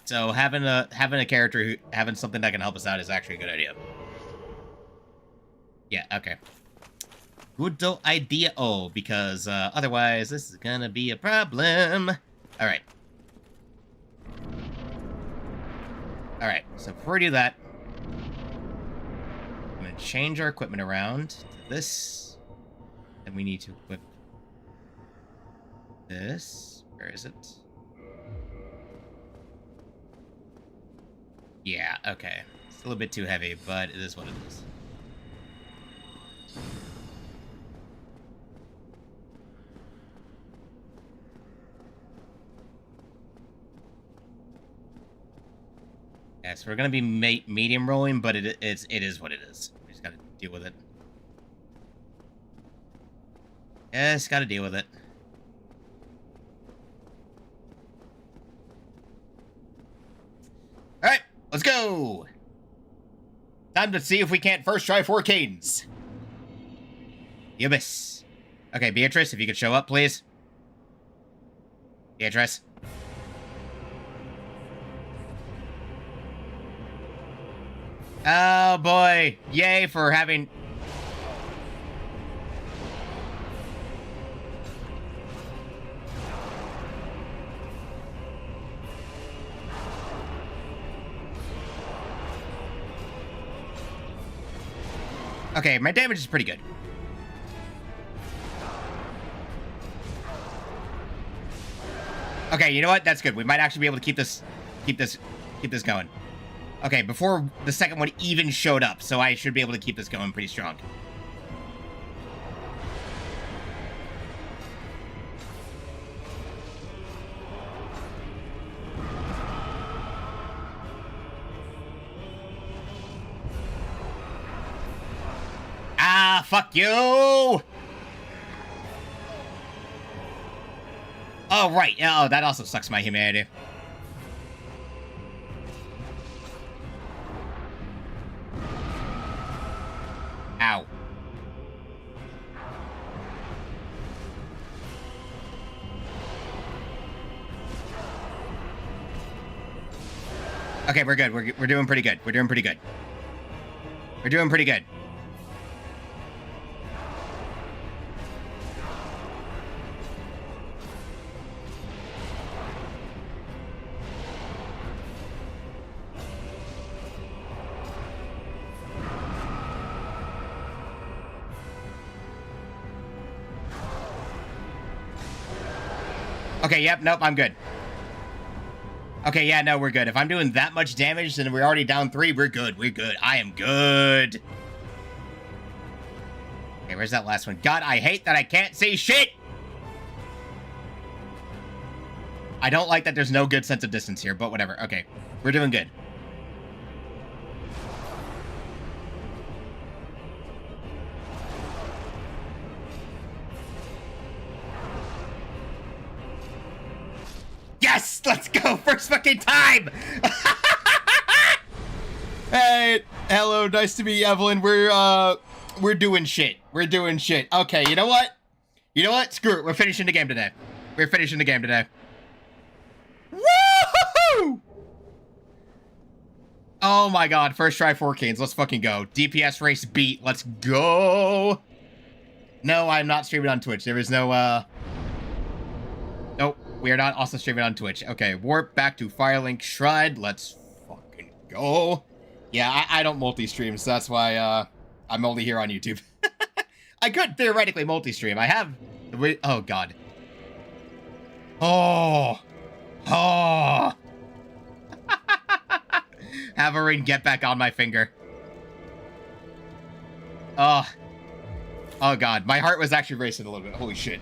So having a character having something that can help us out is actually a good idea. Yeah, okay. Good idea, because otherwise this is gonna be a problem. Alright. Alright, so before we do that, I'm gonna change our equipment around to this. And we need to equip this. Where is it? Yeah, okay. It's a little bit too heavy, but it is what it is. Yeah, so we're gonna be medium rolling, but it is what it is. We just gotta deal with it. Yes, gotta deal with it. Alright, let's go! Time to see if we can't first try Four Kings. The Abyss. Okay, Beatrice, if you could show up, please. Beatrice. Oh boy, yay for having... Okay, my damage is pretty good. Okay, you know what? That's good. We might actually be able to keep this going. Okay, before the second one even showed up, so I should be able to keep this going pretty strong. fuck you! Oh, right. Oh, that also sucks my humanity. Ow. Okay, we're good. We're doing pretty good. We're doing pretty good. We're doing pretty good. Okay, yep, nope, I'm good. Okay, yeah, no, we're good. If I'm doing that much damage, then we're already down 3, we're good, we're good. I am good. Okay, where's that last one? God, I hate that I can't see shit! I don't like that there's no good sense of distance here, but whatever. Okay, we're doing good. Yes! Let's go! First fucking time! Hey, hello, nice to meet you, Evelyn. We're doing shit. We're doing shit. Okay, you know what? You know what? Screw it. We're finishing the game today. We're finishing the game today. Woohoo! Oh my god, first try 4 Kings. Let's fucking go. DPS race beat. Let's go. No, I'm not streaming on Twitch. There is no, Nope. We are not also streaming on Twitch. Okay, warp back to Firelink Shrine. Let's fucking go. Yeah, I don't multi-stream, so that's why, I'm only here on YouTube. I could theoretically multi-stream. I have... Oh, God. Oh. Oh. Have a ring get back on my finger. Oh. Oh, God. My heart was actually racing a little bit. Holy shit.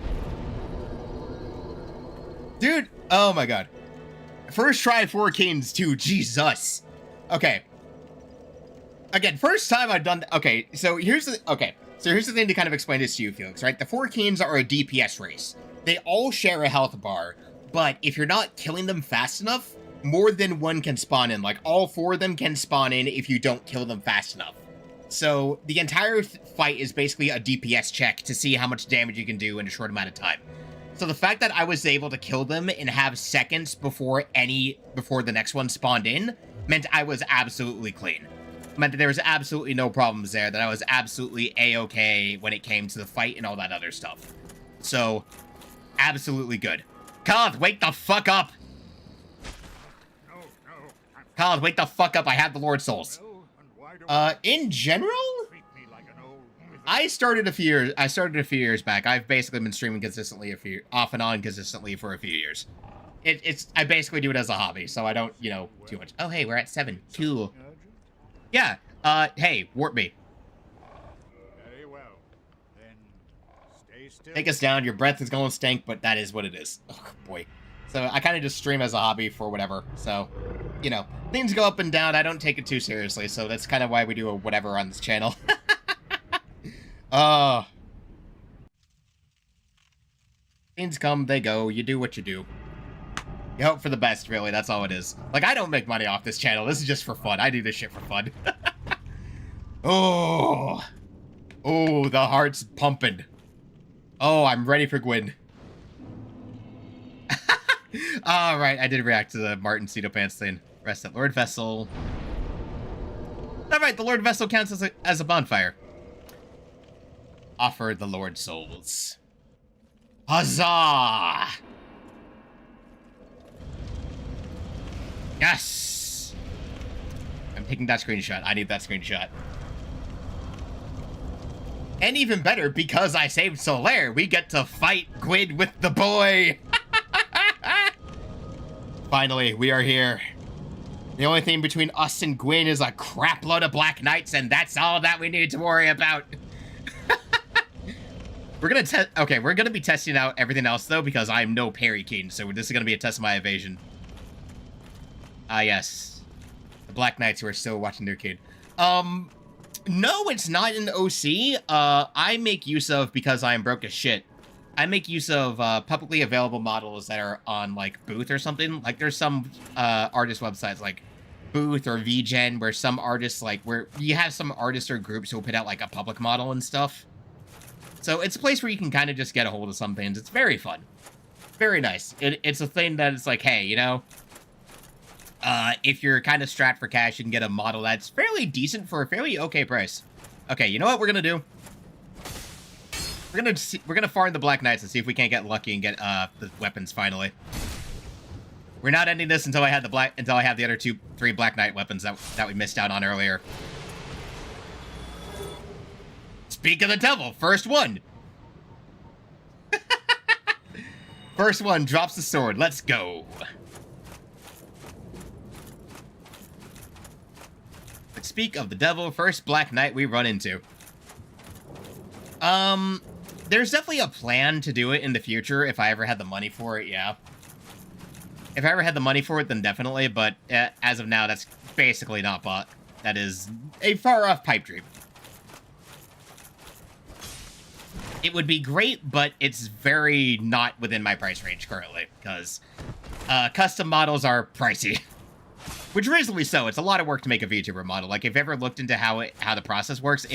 Dude, oh my god. First try 4 Kings 2, Jesus. Okay. Again, first time I've done... Okay, so here's the... Okay, so here's the thing to kind of explain this to you, Felix, right? The 4 Kings are a DPS race. They all share a health bar, but if you're not killing them fast enough, more than one can spawn in. Like, all 4 of them can spawn in if you don't kill them fast enough. So, the entire fight is basically a DPS check to see how much damage you can do in a short amount of time. So the fact that I was able to kill them and have seconds before the next one spawned in meant I was absolutely clean. Meant that there was absolutely no problems there, that I was absolutely A-okay when it came to the fight and all that other stuff. So, absolutely good. Khaled, wake the fuck up! Khaled, wake the fuck up, I have the Lord Souls. In general? I started a few years back. I've basically been streaming consistently off and on consistently for a few years. I basically do it as a hobby, so I don't, you know, too much. Oh, hey, we're at 7. Cool. Yeah, hey, warp me. Very well. Then stay still. Take us down. Your breath is going to stink, but that is what it is. Oh, boy. So I kind of just stream as a hobby for whatever. So, you know, things go up and down. I don't take it too seriously, so that's kind of why we do a whatever on this channel. Things come, they go. You do what you do. You hope for the best, really. That's all it is. Like, I don't make money off this channel. This is just for fun. I do this shit for fun. Oh. Oh, the heart's pumping. Oh, I'm ready for Gwyn. Alright, I did react to the Martin Cedo Pants thing. Rest at Lord Vessel. Alright, the Lord Vessel counts as a bonfire. Offer the Lord souls. Huzzah! Yes! I'm taking that screenshot. I need that screenshot. And even better, because I saved Solaire, we get to fight Gwyn with the boy! Finally, we are here. The only thing between us and Gwyn is a crap load of Black Knights, and that's all that we need to worry about. We're gonna be testing out everything else, though, because I'm no parry king, so this is gonna be a test of my evasion. Ah, yes. The Black Knights who are still watching their kid. No, it's not in the OC. I make use of, because I am broke as shit, I make use of publicly available models that are on, like, Booth or something. Like, there's some artist websites, like Booth or VGen, where some artists, like, where you have some artists or groups who will put out, like, a public model and stuff. So it's a place where you can kind of just get a hold of some things. It's very fun. Very nice. It's a thing that it's like, hey, you know, if you're kind of strapped for cash, you can get a model that's fairly decent for a fairly okay price. Okay, you know what we're gonna do? We're gonna farm the Black Knights and see if we can't get lucky and get the weapons finally. We're not ending this until I have the other 3 Black Knight weapons that we missed out on earlier. Speak of the devil, first one. First one drops the sword. Let's go. But speak of the devil, first Black Knight we run into. There's definitely a plan to do it in the future if I ever had the money for it, yeah. If I ever had the money for it, then definitely, but as of now, that's basically not bought. That is a far-off pipe dream. It would be great, but it's very not within my price range currently, because custom models are pricey. Which reasonably so. It's a lot of work to make a VTuber model. Like, if you've ever looked into how the process works,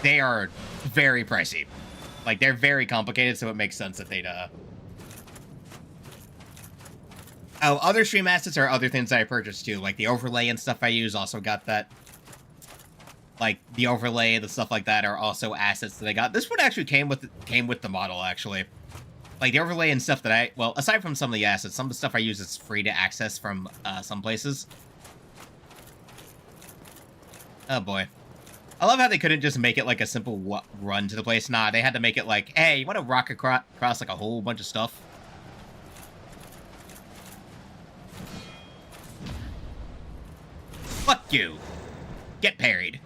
they are very pricey. Like, they're very complicated, so it makes sense that they'd, Oh, other stream assets are other things that I purchased, too. Like, the overlay and stuff I use also got that. Like, the overlay, the stuff like that are also assets that I got. This one actually came with the model, actually. Like, the overlay and stuff that well, aside from some of the assets, some of the stuff I use is free to access from, some places. Oh, boy. I love how they couldn't just make it, like, a simple run to the place. Nah, they had to make it like, hey, you want to rock across, like, a whole bunch of stuff? Fuck you. Get parried.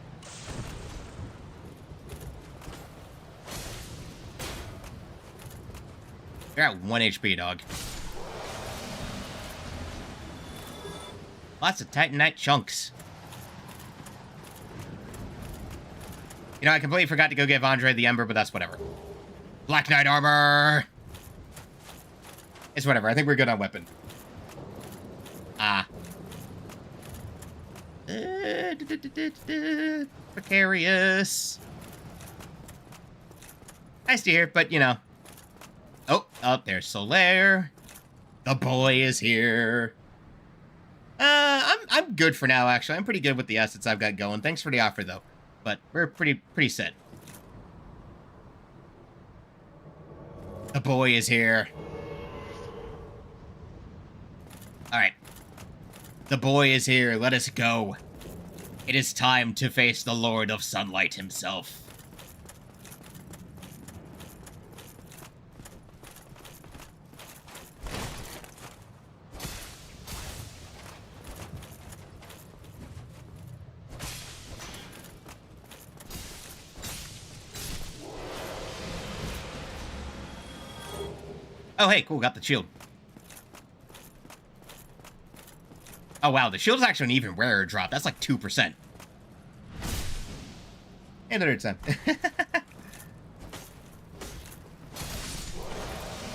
You're at 1 HP, dog. Lots of Titanite chunks. You know, I completely forgot to go give Andre the Ember, but that's whatever. Black Knight armor! It's whatever. I think we're good on weapon. Precarious. Nice to hear, but, you know. Oh, there's Solaire. The boy is here. I'm good for now, actually. I'm pretty good with the assets I've got going. Thanks for the offer, though. But we're pretty set. The boy is here. Alright. The boy is here. Let us go. It is time to face the Lord of Sunlight himself. Oh, hey, cool, got the shield. Oh, wow, the shield's actually an even rarer drop. That's like 2%. Another time.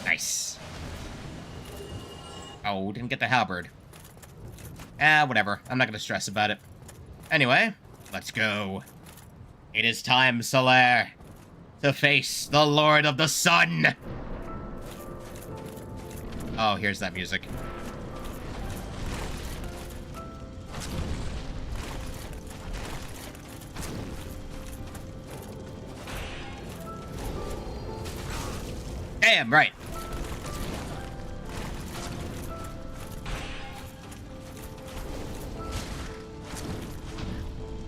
Nice. Oh, didn't get the halberd. Whatever. I'm not gonna stress about it. Anyway, let's go. It is time, Solaire, to face the Lord of the Sun. Oh, here's that music. Damn, right.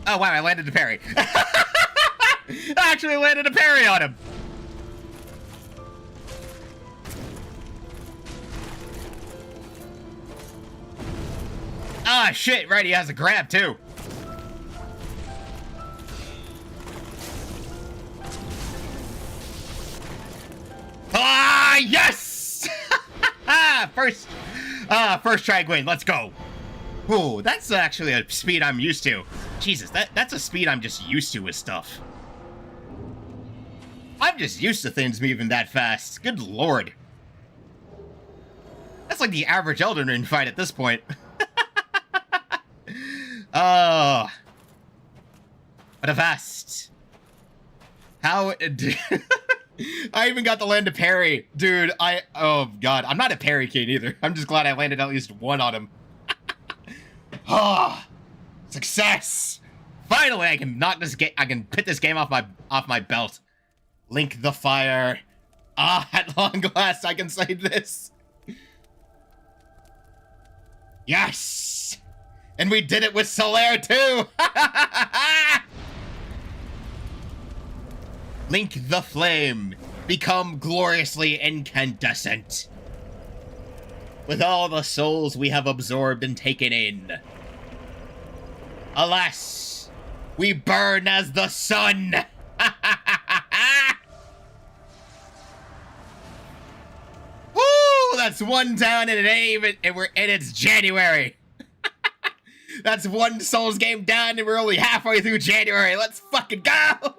Oh, wow, I landed a parry. I actually landed a parry on him. Ah, shit, right, he has a grab, too. Ah, yes! First try win, let's go. Oh, that's actually a speed I'm used to. Jesus, that's a speed I'm just used to with stuff. I'm just used to things moving that fast. Good lord. That's like the average Elden Ring fight at this point. Oh. What a fast. How... I even got to land a parry. Dude, oh god, I'm not a parry king either. I'm just glad I landed at least one on him. Ah, success! Finally, I can knock this game. I can put this game off my belt. Link the fire. Ah, at long last, I can say this. Yes, and we did it with Solaire too. Link the flame. Become gloriously incandescent. With all the souls we have absorbed and taken in. Alas, we burn as the sun! Woo! That's one down and it's January. That's one Souls game done and we're only halfway through January. Let's fucking go!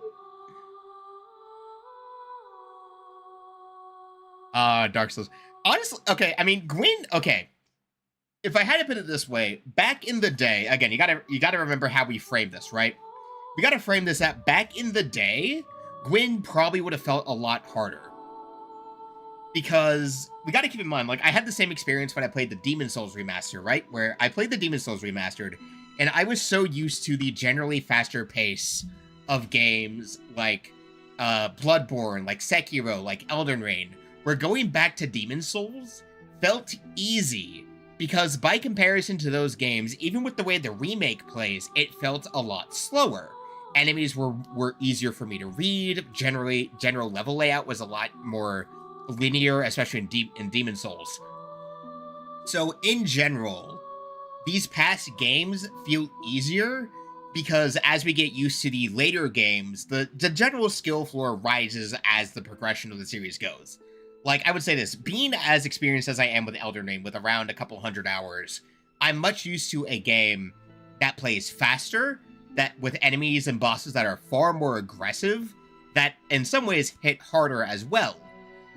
Dark Souls. Honestly, okay, I mean, Gwyn, okay. If I had to put it this way, back in the day, again, you gotta remember how we framed this, right? We gotta frame this at back in the day, Gwyn probably would have felt a lot harder. Because we gotta keep in mind, like, I had the same experience when I played the Demon Souls Remastered, right? Where I played the Demon Souls Remastered, and I was so used to the generally faster pace of games like Bloodborne, like Sekiro, like Elden Ring, where going back to Demon Souls felt easy. Because by comparison to those games, even with the way the remake plays, it felt a lot slower. Enemies were easier for me to read. General level layout was a lot more linear, especially in Demon Souls. So in general, these past games feel easier because as we get used to the later games, the general skill floor rises as the progression of the series goes. Like, I would say this, being as experienced as I am with Elden Ring, with around a couple hundred hours, I'm much used to a game that plays faster, that with enemies and bosses that are far more aggressive, that in some ways hit harder as well.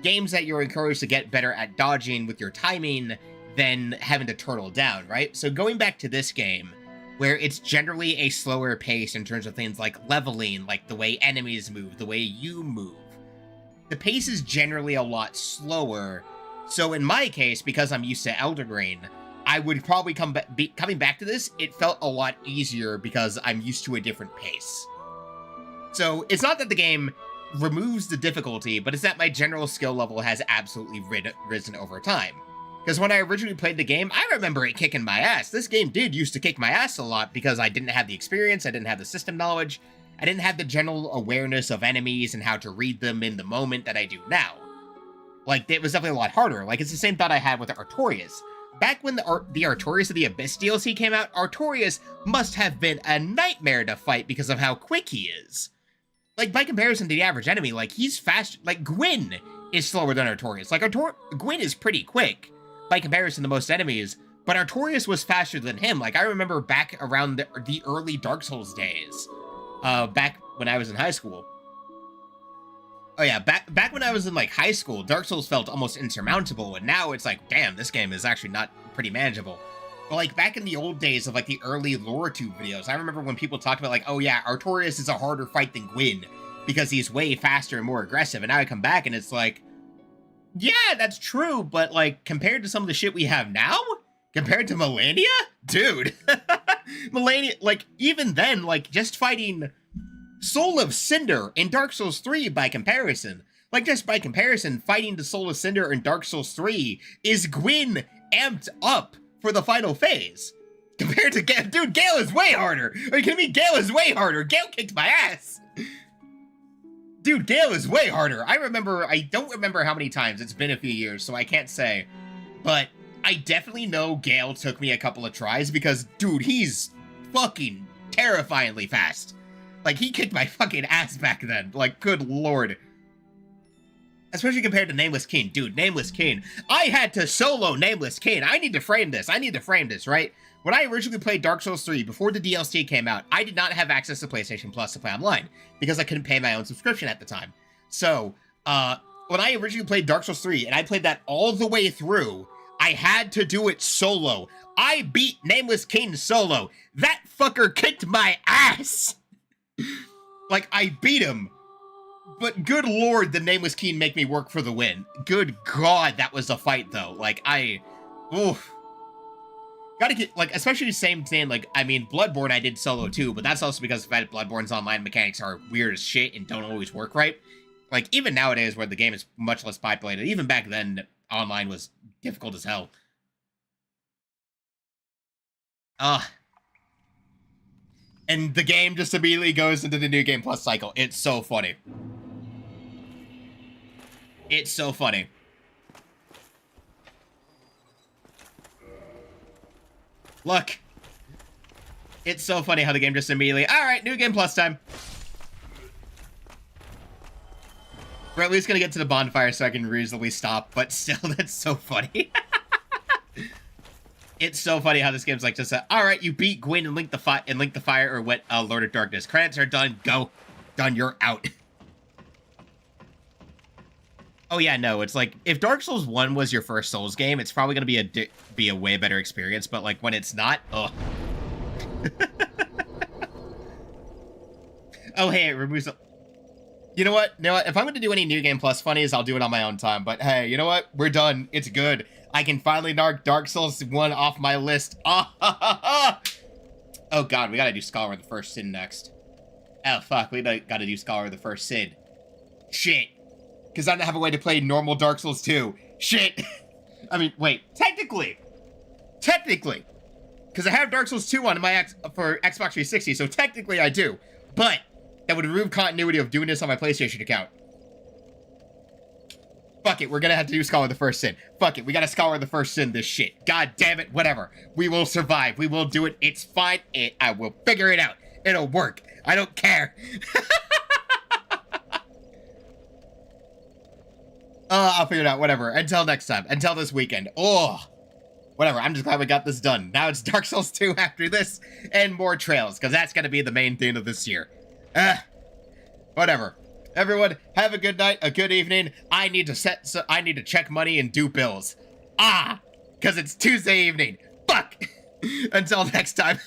Games that you're encouraged to get better at dodging with your timing than having to turtle down, right? So going back to this game, where it's generally a slower pace in terms of things like leveling, like the way enemies move, the way you move, the pace is generally a lot slower. So in my case, because I'm used to Elden Ring, I would probably coming back to this, it felt a lot easier because I'm used to a different pace. So it's not that the game removes the difficulty, but it's that my general skill level has absolutely risen over time. Because when I originally played the game, I remember it kicking my ass. This game did used to kick my ass a lot because I didn't have the experience, I didn't have the system knowledge, I didn't have the general awareness of enemies and how to read them in the moment that I do now. Like, it was definitely a lot harder. Like, it's the same thought I had with Artorias. Back when the Artorias of the Abyss DLC came out, Artorias must have been a nightmare to fight because of how quick he is. Like, by comparison to the average enemy, like, he's fast. Like, Gwyn is slower than Artorias. Like, Gwyn is pretty quick by comparison to most enemies, but Artorias was faster than him. Like, I remember back around the early Dark Souls days. Back when I was in high school. Oh yeah, back when I was in like high school, Dark Souls felt almost insurmountable, and now it's like, damn, this game is actually not pretty manageable. But like back in the old days of like the early LoreTube videos, I remember when people talked about like, oh yeah, Artorias is a harder fight than Gwyn because he's way faster and more aggressive, and now I come back and it's like, yeah, that's true, but like compared to some of the shit we have now, compared to Millennia, dude. Millennia, like, even then, like, just fighting Soul of Cinder in Dark Souls 3 by comparison. Like, just by comparison, fighting the Soul of Cinder in Dark Souls 3 is Gwyn amped up for the final phase. Compared to Gale. Dude, Gale is way harder. Are you kidding me? Gale is way harder. Gale kicked my ass. Dude, Gale is way harder. I don't remember how many times. It's been a few years, so I can't say. But I definitely know Gale took me a couple of tries because, dude, he's fucking terrifyingly fast. Like, he kicked my fucking ass back then. Like, good lord. Especially compared to Nameless King. Dude, Nameless King. I had to solo Nameless King. I need to frame this, right? when I originally played Dark Souls 3, before the DLC came out, I did not have access to PlayStation Plus to play online, because I couldn't pay my own subscription at the time. So, when I originally played Dark Souls 3, and I played that all the way through, I had to do it solo. I beat Nameless King solo. That fucker kicked my ass! Like, I beat him. But good lord, the Nameless King make me work for the win. Good god, that was a fight, though. Like, oof. Gotta get, like, especially the same thing, like, I mean, Bloodborne I did solo too, but that's also because the fact that Bloodborne's online mechanics are weird as shit and don't always work right. Like, even nowadays where the game is much less populated, even back then, online was difficult as hell. And the game just immediately goes into the New Game Plus cycle. It's so funny. It's so funny. Look. It's so funny how the game just immediately, alright, New Game Plus time. We're at least gonna get to the bonfire so I can reasonably stop, but still, that's so funny. It's so funny how this game's like just alright, you beat Gwyn and Link the Fire or what Lord of Darkness. Credits are done, go. Done, you're out. Oh yeah, no, it's like, if Dark Souls 1 was your first Souls game, it's probably gonna be a way better experience, but like, when it's not, ugh. Oh, hey, it removes the... You know what? If I'm going to do any New Game Plus funnies, I'll do it on my own time. But hey, you know what? We're done. It's good. I can finally knock Dark Souls 1 off my list. Oh god, we gotta do Scholar of the First Sin next. Oh fuck, we gotta do Scholar of the First Sin. Shit. Because I don't have a way to play normal Dark Souls 2. Shit. I mean, wait. Technically. Because I have Dark Souls 2 on my for Xbox 360, so technically I do. But that would remove continuity of doing this on my PlayStation account. Fuck it, we're gonna have to do Scholar of the First Sin. Fuck it, we gotta Scholar of the First Sin this shit. God damn it, whatever. We will survive. We will do it. It's fine. I will figure it out. It'll work. I don't care. I'll figure it out. Whatever. Until next time. Until this weekend. Oh, whatever. I'm just glad we got this done. Now it's Dark Souls 2 after this, and more trails, because that's gonna be the main theme of this year. Whatever. Everyone, have a good night, a good evening. I need to check money and do bills. Because it's Tuesday evening. Fuck. Until next time.